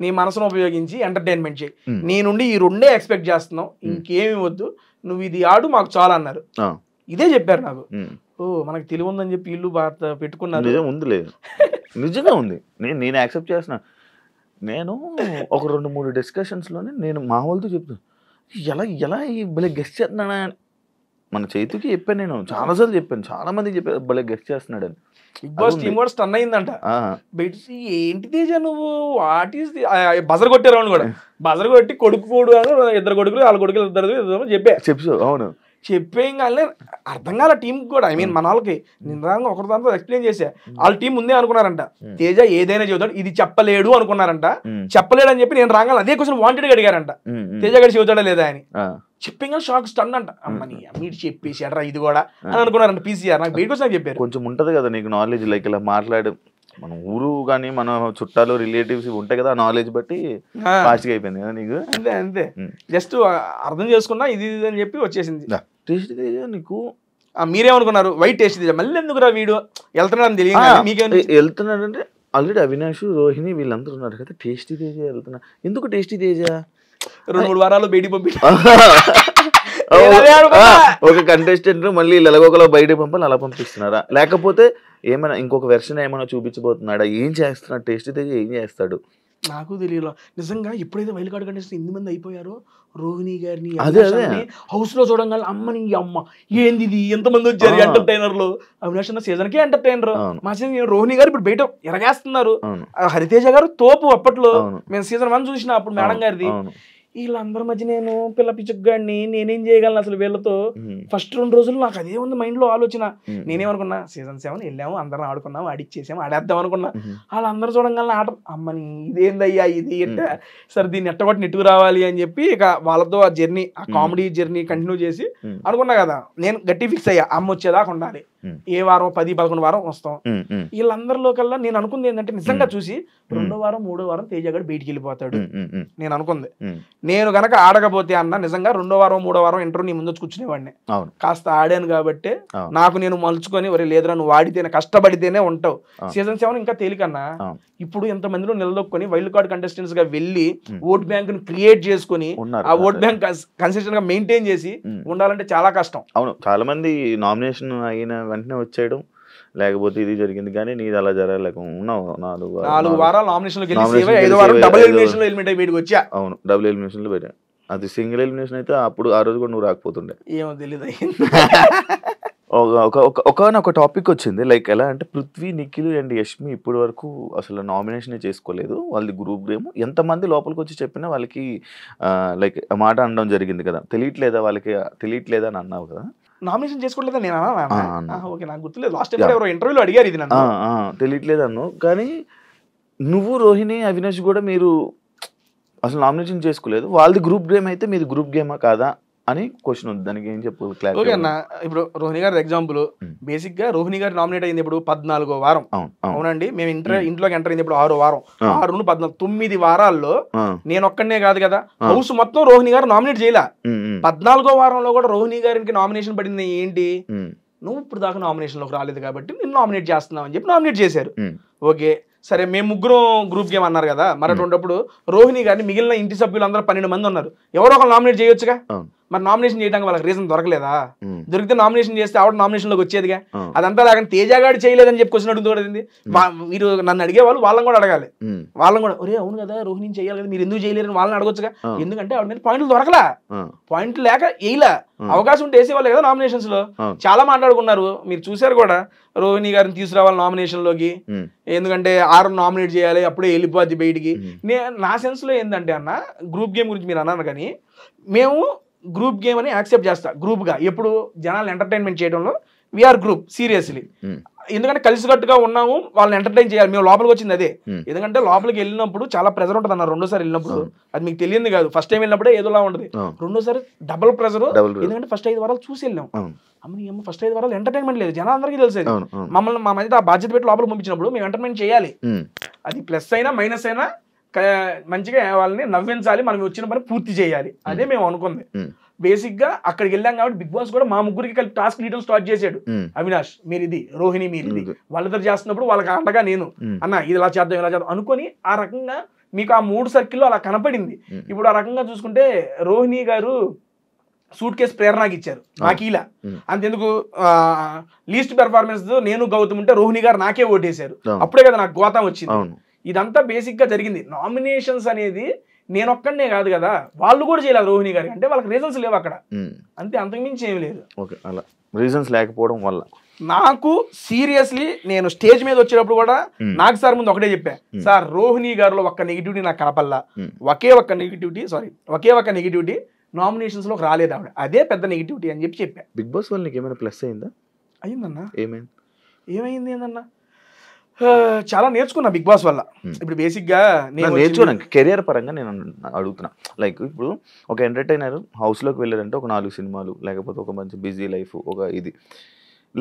నీ మనసును ఉపయోగించి ఎంటర్టైన్మెంట్ చేయి, నీ నుండి ఈ రెండే ఎక్స్పెక్ట్ చేస్తున్నావు, ఇంకేమి వద్దు, నువ్వు ఇది ఆడు మాకు చాలా అన్నారు. ఇదే చెప్పారు నాకు. ఓ మనకు తెలివి ఉందని చెప్పి ఇల్లు పెట్టుకున్నారు. నిజంగా ఉంది, నేను యాక్సెప్ట్ చేస్తున్నా. నేను ఒక 2-3 డిస్కషన్స్లోనే నేను మా వాళ్ళతో చెప్తాను, ఎలా భలే గెస్ట్ చేస్తున్నాడా, మన చేతికి చెప్పాను, నేను చాలాసార్లు చెప్పాను, చాలా మందికి చెప్పాను భలే గెస్ట్ చేస్తున్నాడు అని. బిగ్ బాస్ టీమ్ కూడా స్టన్ అయిందంట, ఏంటి తేజ నువ్వు వాట్ ఈస్ బజర్ కొట్టారు కూడా, బజర్ కొట్టి కొడుకు 2 కొడుకులు వాళ్ళ కొడుకులు 2 చెప్పా. అవును చెప్పేం కానీ అర్థం కాల టీం కూడా. ఐ మీన్ మన వాళ్ళకి నిజంగా ఒకరి దాంతో ఎక్స్ప్లెయిన్ చేసా, వాళ్ళ టీం ముందే అనుకున్నారంట తేజ ఏదైనా చెబుతాడు, ఇది చెప్పలేడు అనుకున్నారంట. చెప్పలేడు అని చెప్పి నేను రాగానే అదే క్వశ్చన్ వాంటెడ్ గా అడిగారంట, తేజ గడి చెబుతాడా లేదా అని. చెప్పిన షాక్ స్టన్ అంట, అమ్మని మీరు చెప్పేసాడరా ఇది కూడా అని అనుకున్నారంట పీసీఆర్. నాకు బయటకు వచ్చి నాకు చెప్పారు. కొంచెం ఉంటది కదా నీకు నాలెడ్జ్, లైక్ ఇలా మాట్లాడు, మన ఊరు కానీ మన చుట్టాలు రిలేటివ్స్ ఉంటాయి కదా, నాలెడ్జ్ బట్టి ఫాస్ట్గా అయిపోయింది కదా నీకు. అంతే జస్ట్ అర్థం చేసుకున్నా ఇది అని చెప్పి వచ్చేసింది. టేస్ట్ తేజ నీకు మీరేమనుకున్నారు వైట్ టేస్ట్ తేజ మళ్ళీ ఎందుకురా వీడు వెళ్తున్నాడని తెలియదు, వెళ్తున్నాడంటే ఆల్రెడీ అవినాష్ రోహిణి వీళ్ళందరూ ఉన్నారు కదా, టేస్టీ తేజ వెళ్తున్నా ఎందుకు? టేస్టీ తేజ 2-3 వారాలు బయటికి పంపి ఒక కంటెస్టెంట్ మళ్ళీ ఎలాగోకలా బయట పంపాలి, అలా పంపిస్తున్నారా? లేకపోతే ఏమైనా ఇంకొక వెర్షన్ ఏమైనా చూపించబోతున్నాడా? ఏం చేస్తున్నాడు టేస్టీ తేజ, ఏం చేస్తాడు నాకు తెలియదు నిజంగా. ఎప్పుడైతే వైల్డ్ కార్డ్ కంటెస్టెంట్ 8 మంది అయిపోయారో, రోహిణి గారిని హౌస్ లో చూడంగానే అమ్మని అమ్మ ఏంది ఇది ఎంతమంది వచ్చారు ఎంటర్టైనర్లు. అవినాష్ అన్న సీజన్ కే ఎంటర్టైనర్, మా సీజన్ రోహిణి గారు ఇప్పుడు బయట ఎరగేస్తున్నారు. హరితేజ గారు తోపు అప్పట్లో, మేము సీజన్ 1 చూసిన అప్పుడు మేడం గారిది. వీళ్ళందరి మధ్య నేను పిల్ల పిచ్చుగాడిని, నేనేం చేయగలను అసలు వీళ్ళతో? ఫస్ట్ 2 రోజులు నాకు అదే ఉంది మైండ్ లో ఆలోచన. నేనేమనుకున్నా సీజన్ 7 వెళ్ళాము, అందరం ఆడుకున్నాము, ఆడిచ్చేసాము, ఆడేద్దాం అనుకున్నా. వాళ్ళందరూ చూడంగానే ఆట అమ్మని ఇదేందయ్యా ఇది సరే దీన్ని ఎట్టగొట్టి నెట్టుకు రావాలి అని చెప్పి ఇక వాళ్ళతో ఆ జర్నీ, ఆ కామెడీ జర్నీ కంటిన్యూ చేసి అనుకున్నా కదా. నేను గట్టి ఫిక్స్ అయ్యా, అమ్మ వచ్చేదాకా ఉండాలి, ఏ వారం 10-11 వారం వస్తాం. వీళ్ళందరిలో కల్లా నేను అనుకుంది ఏంటంటే, నిజంగా చూసి 2వ వారం 3వ వారం తేజ గారు బయటికి వెళ్ళిపోతాడు నేను అనుకుంది. నేను గనక ఆడకపోతే అన్న నిజంగా 2వ వారం 3వ వారం ఇంటర్వ్యూ నీ ముందు కూర్చునేవాడిని. కాస్త ఆడాను కాబట్టి నాకు నేను మలుచుకొని ఒరే లేదురా నువ్వు ఆడితేనే కష్టపడితేనే ఉంటావు. సీజన్ 7 ఇంకా తేలికన్నా. ఇప్పుడు ఎంతమందిలో నిలదొక్కుని వైల్డ్ కార్డ్ కంటెస్టెంట్స్ గా వెళ్ళి ఓట్ బ్యాంక్ ని క్రియేట్ చేసుకుని ఆ ఓట్ బ్యాంక్ కన్సిస్టెంట్ గా మెయింటైన్ చేసి ఉండాలంటే చాలా కష్టం. అవును, చాలా మంది నామినేషన్ అయిన వెంటనే వచ్చేయడం, లేకపోతే ఇది జరిగింది, కానీ నీది అలా జరగలేక ఉన్నావు 4 వారాలు నామినేషన్ డబుల్ ఎలిమినేషన్ లో ఎలిమినేట్ అయి బయటకు వచ్చా. అవును, డబుల్ ఎలిమినేషన్ లో పెట్టా. అది సింగిల్ ఎలిమినేషన్ అయితే అప్పుడు ఆ రోజు కూడా నువ్వు రాకపోతుండే. ఏమో తెలియదు. ఒక టాపిక్ వచ్చింది, లైక్ ఎలా అంటే పృథ్వీ, నిఖిల్ అండ్ యష్మి ఇప్పటి వరకు అసలు నామినేషన్ చేసుకోలేదు. వాళ్ళది గ్రూప్ గేమ్, ఎంతమంది లోపలికి వచ్చి చెప్పినా వాళ్ళకి లైక్ మాట అనడం జరిగింది కదా. తెలియట్లేదా అని అన్నావు కదా. నామినేషన్ చేసుకోవట్లేదా నేను ఓకే, నాకు గుర్తులేదు. లాస్ట్ టైం ఎవరో ఇంటర్వ్యూలో అడిగారు ఇది నన్ను. తెలియట్లేదు అన్నావు, కానీ నువ్వు రోహిణి అవినాష్ కూడా మీరు అసలు నామినేషన్ చేసుకోలేదు. వాళ్ళది గ్రూప్ గేమ్ అయితే మీది గ్రూప్ గేమా కాదా అని క్వశ్చన్ ఉంది, దానికి ఏం చెప్పు? ఓకే అన్న, ఇప్పుడు రోహిణి గారి ఎగ్జాంపుల్, బేసిక్ గా రోహిణి గారు నామినేట్ అయింది ఇప్పుడు 14వ వారం. అవునండి, మేము ఇంట్లోకి ఎంటర్ అయింది ఇప్పుడు 6వ వారం. 6 నుండి 14, 9 వారాల్లో నేను ఒక్కడనే కాదు కదా, హౌస్ మొత్తం రోహిణి గారు నామినేట్ చేయలే. 14వ వారంలో కూడా రోహిణి గారికి నామినేషన్ పడింది. ఏంటి, నువ్వు ఇప్పుడు దాకా నామినేషన్ లోకి రాలేదు కాబట్టి నిన్ను నామినేట్ చేస్తున్నావు అని చెప్పి నామినేట్ చేశారు. ఓకే సరే, మేము ముగ్గురు గ్రూప్ గేమ్ అన్నారు కదా, మరి అటువంటిప్పుడు రోహిణి గారిని మిగిలిన ఇంటి సభ్యులు అందరూ 12 మంది ఉన్నారు, ఎవరో ఒకరు నామినేట్ చేయొచ్చుగా. మరి నామినేషన్ చేయడానికి వాళ్ళకి రీజన్ దొరకలేదా? దొరికితే నామినేషన్ చేస్తే ఆవిడ నామినేషన్ లోకి వచ్చేదిగా. అదంతా లేక తేజగాడు చేయలేదని చెప్పి క్వశ్చన్ అడుగుతుంది. మీరు నన్ను అడిగేవాళ్ళు వాళ్ళని కూడా అడగాలి, వాళ్ళని కూడా ఒరే అవును కదా రోహిణి చేయాలి కదా, మీరు ఎందుకు చేయలేరని వాళ్ళని అడగొచ్చుగా. ఎందుకంటే ఆవిడ మీద పాయింట్లు దొరకలా, పాయింట్లు లేక వేయలా, అవకాశం ఉంటే వేసేవాళ్ళు కదా నామినేషన్స్ లో. చాలా మాట్లాడుకున్నారు, మీరు చూసారు కూడా, రోహిణి గారిని తీసుకురావాలి నామినేషన్ లోకి, ఎందుకంటే 6 నామినేట్ చేయాలి అప్పుడే వెళ్ళిపోద్ది బయటికి. నా సెన్స్ లో ఏంటంటే అన్న, గ్రూప్ గేమ్ గురించి మీరు అన్నారు కానీ, మేము గ్రూప్ గేమ్ అని యాక్సెప్ట్ చేస్తా గ్రూప్ గా. ఎప్పుడు జనాలు ఎంటర్టైన్మెంట్ చేయడంలో వీఆర్ గ్రూప్ సీరియస్లీ, ఎందుకంటే కలిసికట్టుగా ఉన్నాము, వాళ్ళని ఎంటర్టైన్ చేయాలి. మేము లోపలికి వచ్చింది అదే. ఎందుకంటే లోపలికి వెళ్ళినప్పుడు చాలా ప్రెజర్ ఉంటుంది అన్న. రెండోసారి వెళ్ళినప్పుడు అది మీకు తెలియదు కాదు, ఫస్ట్ టైం వెళ్ళినప్పుడే ఏదోలా ఉంటుంది, రెండోసారి డబుల్ ప్రెజర్. ఎందుకంటే ఫస్ట్ 5 వారాలు చూసి వెళ్ళాం, అమ్మ ఫస్ట్ 5 వారాలు ఎంటర్టైన్మెంట్ లేదు, జనాలందరికీ తెలిసేది. మమ్మల్ని మా మధ్య ఆ బాధ్యత పెట్టి లోపలికి పంపించినప్పుడు మేము ఎంటర్టైన్మెంట్ చేయాలి, అది ప్లస్ అయినా మైనస్ అయినా మంచిగా వాళ్ళని నవ్వించాలి, మనం వచ్చిన పని పూర్తి చేయాలి, అదే మేము అనుకుంది. బేసిక్ గా అక్కడికి వెళ్ళాం కాబట్టి బిగ్ బాస్ కూడా మా ముగ్గురికి కలిపి టాస్క్ డీటెయిల్ స్టార్ట్ చేశాడు. అవినాష్ మీరు ఇది, రోహిణి మీరు ఇది, వాళ్ళిద్దరు చేస్తున్నప్పుడు వాళ్ళకి అండగా నేను అన్న ఇది ఇలా చేద్దాం ఇలా చేద్దాం అనుకొని ఆ రకంగా మీకు ఆ 3 సర్కిల్లో అలా కనపడింది. ఇప్పుడు ఆ రకంగా చూసుకుంటే రోహిణి గారు సూట్ కేసు ప్రేరణకి ఇచ్చారు, నాకు ఇలా అంతెందుకు లీస్ట్ పెర్ఫార్మెన్స్ నేను గౌతమ్ ఉంటే రోహిణి గారు నాకే ఓటేశారు, అప్పుడే కదా నాకు గోతం వచ్చింది. ఇదంతా బేసిక్ గా జరిగింది. నామినేషన్స్ అనేది నేను ఒక్కడనే కాదు కదా, వాళ్ళు కూడా చేయలేదు రోహిణి గారికి, అంటే వాళ్ళకి రీజన్స్ లేవు అక్కడ, అంతే, అంతకుమించి ఏమి లేదు. ఓకే, అలా రీజన్స్ లేకపోవడం వల్ల నాకు సీరియస్లీ నేను స్టేజ్ మీద వచ్చేటప్పుడు కూడా నాకు సార్ ముందు ఒకటే చెప్పా, సార్ రోహిణి గారిలో ఒక్క నెగిటివిటీ నాకు కనపల్లా, ఒకే ఒక్క నెగిటివిటీ నామినేషన్స్ లోకి రాలేదు ఆవిడ, అదే పెద్ద నెగిటివిటీ అని చెప్పా. బిగ్ బాస్ వల్ల నీకు ఏమైనా ప్లస్ అయిందా? అయిందన్నా. ఏమైంది ఏందన్నా, చాలా నేర్చుకున్నా బిగ్ బాస్ వల్ల. ఇప్పుడు బేసిక్ గా నేను నేర్చుకున్నాను కెరియర్ పరంగా నేను అడుగుతున్నా. లైక్ ఇప్పుడు ఒక ఎంటర్టైనర్ హౌస్ లోకి వెళ్ళారంటే ఒక 4 సినిమాలు, లేకపోతే ఒక మంచి బిజీ లైఫ్, ఒక ఇది,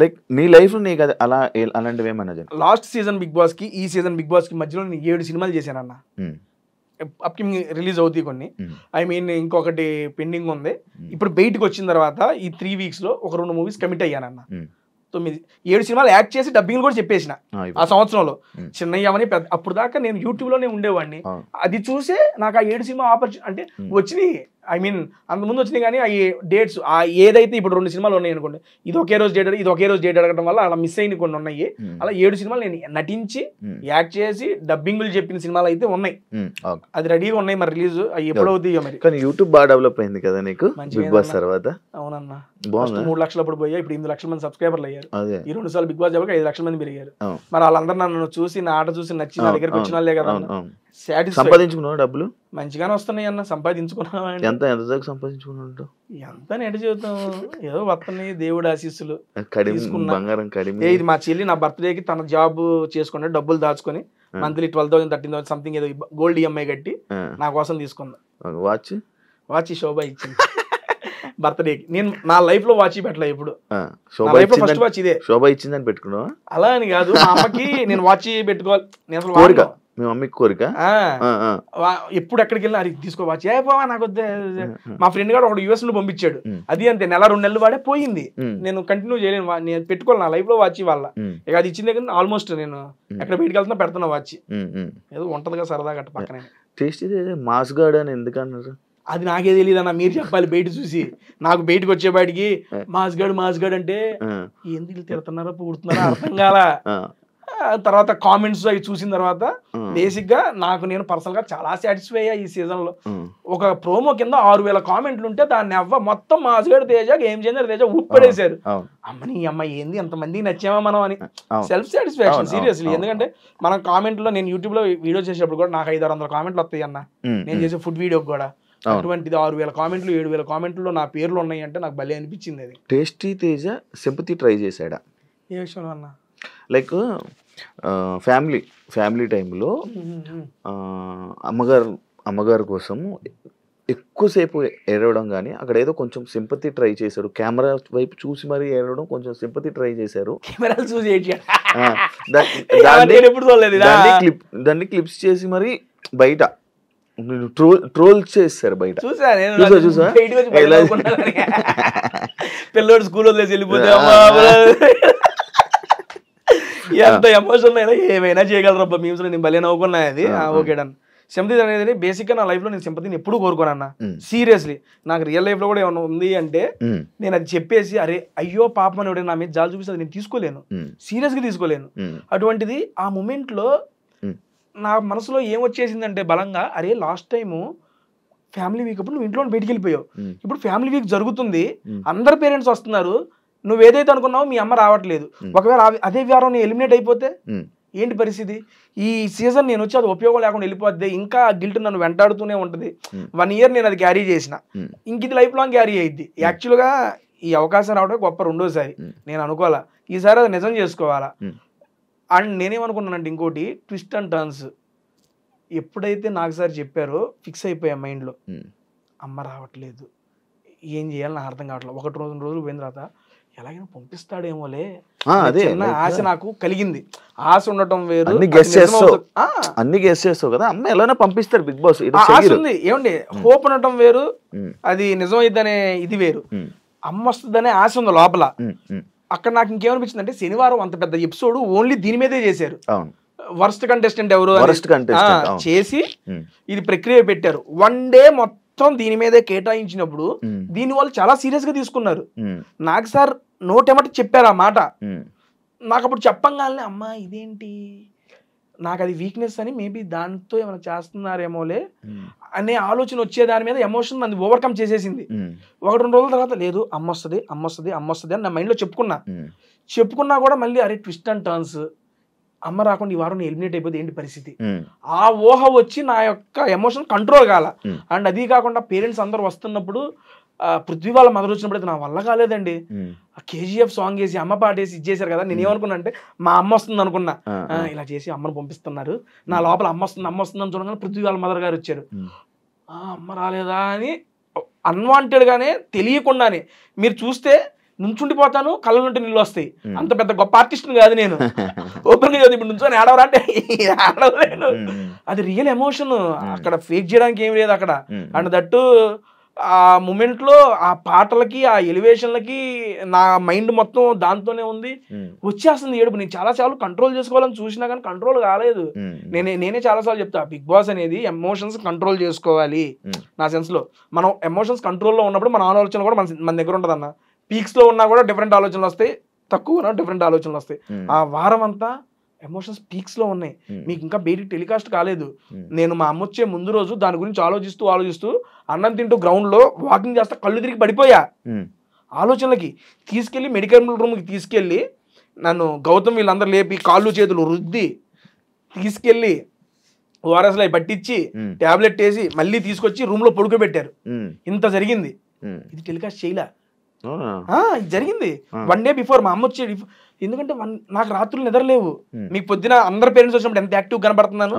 లైక్ నీ లైఫ్ నీకు అది అలా అలాంటివి ఏమన్నా? లాస్ట్ సీజన్ బిగ్ బాస్ కి ఈ సీజన్ బిగ్ బాస్ కి మధ్యలో నేను 7 సినిమాలు చేశానన్న. అప్కమింగ్ రిలీజ్ అవుతాయి కొన్ని, ఐ మీన్ ఇంకొకటి పెండింగ్ ఉంది. ఇప్పుడు బయటకు వచ్చిన తర్వాత ఈ 3 వీక్స్ లో ఒక 2 మూవీస్ కమిట్ అయ్యానన్న. 7 సినిమాలు యాక్ట్ చేసి డబ్బింగ్ కూడా చెప్పేసిన ఆ సంవత్సరంలో. చిన్నయ్యమని అప్పుడు దాకా నేను యూట్యూబ్ లోనే ఉండేవాడిని, అది చూసే నాకు ఆ 7 సినిమా ఆపర్చునిటీ అంటే వచ్చినాయి. ఐ మీన్ అంతకుముందు వచ్చినాయి కానీ అవి డేట్స్ ఏదైతే ఇప్పుడు 2 సినిమాలు ఉన్నాయి అనుకోండి, ఇది ఒకే రోజు డేట్ అడగడం వల్ల అలా మిస్ అయిన కొన్ని ఉన్నాయి. అలా 7 సినిమాలు నేను నటించి యాక్ట్ చేసి డబ్బింగ్లు చెప్పిన సినిమాలు అయితే ఉన్నాయి, అది రెడీగా ఉన్నాయి. మరి రిలీజ్ అవి ఎప్పుడు అవుతాయో మరి. కానీ యూట్యూబ్ బాగా డెవలప్ అయింది కదా నీకు బిగ్ బాస్ తర్వాత? అవునన్నా, 3 లక్షలు అప్పుడు పోయా, ఇప్పుడు 8 లక్షల మంది సబ్స్క్రైబర్లు అయ్యారు. ఈ 2 సార్లు బిగ్ బాస్ చెప్పక 5 లక్షల మంది పెరిగారు. మరి వాళ్ళందరూ నన్ను చూసి నా ఆట చూసి నచ్చి నా దగ్గరికి వచ్చిన వాళ్ళే కదా. సంపాదించుకున్నావు డబ్బులు? మంచిగానే వస్తున్నాయి అన్న, సంపాదించుకున్నావు. ఎంత సంపాదించుకున్నావు? ఎంత నెట జీవితం ఏదో వస్తున్నాయి, దేవుడు ఆశీస్సులు. ఇది మా చెల్లి నా బర్త్డేకి తన జాబ్ చేసుకుని డబ్బులు దాచుకొని మంత్లీ 12,000 13,000 సంథింగ్ ఏదో గోల్డ్ ఈఎంఐ కట్టి నా కోసం తీసుకుందా. వాచ్ శోభ ఇచ్చింది బర్త్డేకి. నేను నా లైఫ్ లో వాచ్ పెట్టలే ఇప్పుడు, ఫస్ట్ వాచ్ ఇదే. శోభ ఇచ్చిందని పెట్టుకున్నావా? అలా అని కాదు, మా అమ్మకి నేను వాచ్ పెట్టుకోవాలి, నేను మీ మమ్మీకి కోరిక. ఎప్పుడు ఎక్కడికి వెళ్ళినా అది తీసుకో వాచ్, ఏ పోవా నాకు వద్దే. మా ఫ్రెండ్ గారు ఒకటి US లో పంపించాడు, అది అంతే నెల 2 నెలలు వాడే పోయింది. నేను కంటిన్యూ చేయలేను, నేను పెట్టుకోవాలి నా లైఫ్ లో వాచ్ వాళ్ళ. ఇక అది ఇచ్చిందే కానీ ఆల్మోస్ట్ నేను ఎక్కడ బయటకు వెళ్తున్నా పెడుతున్నా వాచ్, ఏదో ఉంటది కదా సరదాగా అట్ట పక్కనే. టేస్టీ మాస్ గార్డ్ అని ఎందుకన్నారు? అది నాకే తెలియదు అన్న, మీరు చెప్పాలి బయట చూసి. నాకు బయటకు వచ్చే బయటికి మాస్ గార్డ్ అంటే ఎందుకు తిడుతున్నారో పూడుతున్నారో అర్థం కాలా. తర్వాత కామెంట్స్ అవి చూసిన తర్వాత బేసిక్ గా నాకు నేను పర్సనల్ గా చాలా సాటిస్ఫై అయ్యా ఈ సీజన్ లో. ఒక ప్రోమో కింద 6,000 కామెంట్లు ఉంటే దాన్ని మొత్తం మాస్గడ్ తేజ గేమ్ చేంజర్ తేజ ఊపడేశారు. అమ్మని అమ్మ ఏంది ఎంతమందికి నచ్చామా మనం అని సెల్ఫ్ సాటిస్ఫాక్షన్ సీరియస్లీ. ఎందుకంటే మనం కామెంట్ లో నేను యూట్యూబ్ లో వీడియో చేసేటప్పుడు కూడా నాకు 500-600 కామెంట్లు వస్తాయి అన్న, నేను చేసే ఫుడ్ వీడియోకి కూడా. అటువంటిది 6,000 కామెంట్లు 7,000 కామెంట్లో నా పేర్లు ఉన్నాయి అంటే నాకు భలే అనిపించింది. అది టేస్టీ తేజ సింపతి ట్రై చేశాడా? ఏ విషయంలో అన్న? లైక్ ఫ్యామిలీ టైంలో అమ్మగారు కోసం ఎక్కువసేపు ఏడవడం కానీ అక్కడ ఏదో కొంచెం సింపతి ట్రై చేశాడు, కెమెరా వైపు చూసి మరీ ఏడవడం, కొంచెం సింపతి ట్రై చేశారు. కెమెరాలు చూసి దాన్ని క్లిప్స్ చేసి మరి బయట ట్రోల్ చేస్తారు బయట. చూసా పిల్లోడు స్కూల్ వదిలేసి వెళ్ళిపోతే ఎంత ఎమోషన్ అయినా ఏమైనా చేయగలరబ్బా మీమ్స్. నేను భలే నవ్వుకున్నా అది. Okay done. సింపతి అనేది బేసిక్గా నా లైఫ్లో నేను సింపతిని ఎప్పుడు కోరుకోనన్నా. సీరియస్లీ నాకు రియల్ లైఫ్లో కూడా ఏమైనా ఉంది అంటే నేను అది చెప్పేసి అరే అయ్యో పాపం అని ఎవరైనా నా మీద జాలి చూపిస్తే నేను తీసుకోలేను, సీరియస్గా తీసుకోలేను. అటువంటిది ఆ మూమెంట్లో నా మనసులో ఏమొచ్చేసిందంటే బలంగా, అరే లాస్ట్ టైము ఫ్యామిలీ వీక్ అప్పుడు నువ్వు ఇంట్లో బయటికి వెళ్ళిపోయావు, ఇప్పుడు ఫ్యామిలీ వీక్ జరుగుతుంది, అందరు పేరెంట్స్ వస్తున్నారు, నువ్వేదైతే అనుకున్నావో మీ అమ్మ రావట్లేదు, ఒకవేళ అదే వారం నేను ఎలిమినేట్ అయిపోతే ఏంటి పరిస్థితి? ఈ సీజన్ నేను వచ్చి అది ఉపయోగం లేకుండా వెళ్ళిపోద్ది, ఇంకా గిల్ట్ నన్ను వెంటాడుతూనే ఉంటుంది. 1 year నేను అది క్యారీ చేసిన, ఇంక ఇది లైఫ్ లాంగ్ క్యారీ అయ్యిద్ది. యాక్చువల్గా ఈ అవకాశం రావడం గొప్ప రెండోసారి, నేను అనుకోవాలా ఈసారి అది నిజం చేసుకోవాలా. అండ్ నేనేమనుకున్నానంటే ఇంకోటి ట్విస్ట్ అండ్ టర్న్స్ ఎప్పుడైతే నాకు సార్ చెప్పారో ఫిక్స్ అయిపోయా మైండ్లో, అమ్మ రావట్లేదు ఏం చేయాలి నాకు అర్థం కావట్లేదు. 1-2 రోజులు పోయిన తర్వాత ఎలాగైనా పంపిస్తాడేమోలే చిన్న ఆశ నాకు కలిగింది. ఆశ ఉండటం వేరు, అన్ని గెస్ చేస్తావు కదా, అమ్మ ఎలానో పంపిస్తారు బిగ్ బాస్, ఆశ ఉంది ఏమండి, హోప్ ఉండటం వేరు, అది నిజమైద్దనే ఇది వేరు. అమ్మ వస్తుందనే ఆశ ఉంది లోపల. అక్కడ నాకు ఇంకేమనిపించింది అంటే శనివారం అంత పెద్ద ఎపిసోడ్ ఓన్లీ దీని మీదే చేశారు. వర్స్ట్ కంటెస్టెంట్ ఎవరు చేసి ఇది ప్రక్రియ పెట్టారు. 1 day మొత్తం దీని మీదే కేటాయించినప్పుడు దీని వాళ్ళు చాలా సీరియస్ గా తీసుకున్నారు. నాకు సార్ నోటెమట చెప్పారు ఆ మాట. నాకు అప్పుడు చెప్పంగానే అమ్మా ఇదేంటి, నాకు అది వీక్నెస్ అని మేబీ దాంతో ఏమైనా చేస్తున్నారేమోలే అనే ఆలోచన వచ్చే దాని మీద ఎమోషన్ నన్ను ఓవర్కమ్ చేసేసింది. 1-2 రోజుల తర్వాత లేదు అమ్మ వస్తుంది అని నా మైండ్లో చెప్పుకున్నా కూడా మళ్ళీ అరే ట్విస్ట్ అండ్ టర్న్స్, అమ్మ రాకుండా ఈ వారం ఎలిమినేట్ అయిపోతే ఏంటి పరిస్థితి, ఆ ఊహ వచ్చి నా యొక్క ఎమోషన్ కంట్రోల్ కాల. అండ్ అది కాకుండా పేరెంట్స్ అందరు వస్తున్నప్పుడు పృథ్వీ వాళ్ళ మదర్ వచ్చినప్పుడు అయితే నా వల్ల కాలేదండి. KGF సాంగ్ వేసి అమ్మ పాట వేసి ఇచ్చేసారు కదా, నేను ఏమనుకున్నా అంటే మా అమ్మ వస్తుంది అనుకున్నా. ఇలా చేసి అమ్మను పంపిస్తున్నారు, నా లోపల అమ్మ వస్తుంది అని చూడగానే పృథ్వీ వాళ్ళ మదర్ గారు వచ్చారు. అమ్మ రాలేదా అని అన్వాంటెడ్ గానే తెలియకుండానే మీరు చూస్తే నుంచుండిపోతాను, కళ్ళ నుండి నీళ్ళు వస్తాయి. అంత పెద్ద గొప్ప ఆర్టిస్ట్ కాదు నేను, ఓపెన్ గా ఇప్పుడు నుంచొని ఆడవరా అంటే ఆడవలేను. అది రియల్ ఎమోషన్, అక్కడ ఫేక్ చేయడానికి ఏం లేదు అక్కడ. అండ్ దట్టు ఆ మూమెంట్ లో ఆ పాటలకి ఆ ఎలివేషన్లకి నా మైండ్ మొత్తం దాంతోనే ఉంది, వచ్చేస్తుంది ఏడుపు. నేను చాలా కంట్రోల్ చేసుకోవాలని చూసినా కానీ కంట్రోల్ కాలేదు. నేనే చాలాసార్లు చెప్తా, బిగ్ బాస్ అనేది ఎమోషన్స్ కంట్రోల్ చేసుకోవాలి. నా సెన్స్ లో మనం ఎమోషన్స్ కంట్రోల్లో ఉన్నప్పుడు మన ఆలోచన కూడా మన దగ్గర ఉంటుంది అన్న. పీక్స్ లో ఉన్నా కూడా డిఫరెంట్ ఆలోచనలు వస్తాయి, తక్కువ ఉన్నా డిఫరెంట్ ఆలోచనలు వస్తాయి. ఆ వారం అంతా ఎమోషన్స్ పీక్స్ లో ఉన్నాయి, మీకు ఇంకా బయటికి టెలికాస్ట్ కాలేదు. నేను మా అమ్మ వచ్చే ముందు రోజు దాని గురించి ఆలోచిస్తూ అన్నం తింటూ గ్రౌండ్ లో వాకింగ్ చేస్తా కళ్ళు తిరిగి పడిపోయా. ఆలోచనలకి తీసుకెళ్లి మెడికల్ రూమ్కి తీసుకెళ్లి నన్ను గౌతమ్ వీళ్ళందరూ లేపి కాళ్ళు చేతులు రుద్ది తీసుకెళ్లి ఓఆర్ఎస్లో పట్టించి టాబ్లెట్ వేసి మళ్ళీ తీసుకొచ్చి రూమ్ లో పడుకోబెట్టారు. ఇంత జరిగింది, ఇది టెలికాస్ట్ చేయలే, ఇది జరిగింది 1 day బిఫోర్. మా అమ్మ వచ్చేది, ఎందుకంటే నాకు రాత్రులు నిద్రలేవు. మీకు పొద్దున అందరు పేరెంట్స్ వచ్చినప్పుడు ఎంత యాక్టివ్ కనబడుతున్నాను,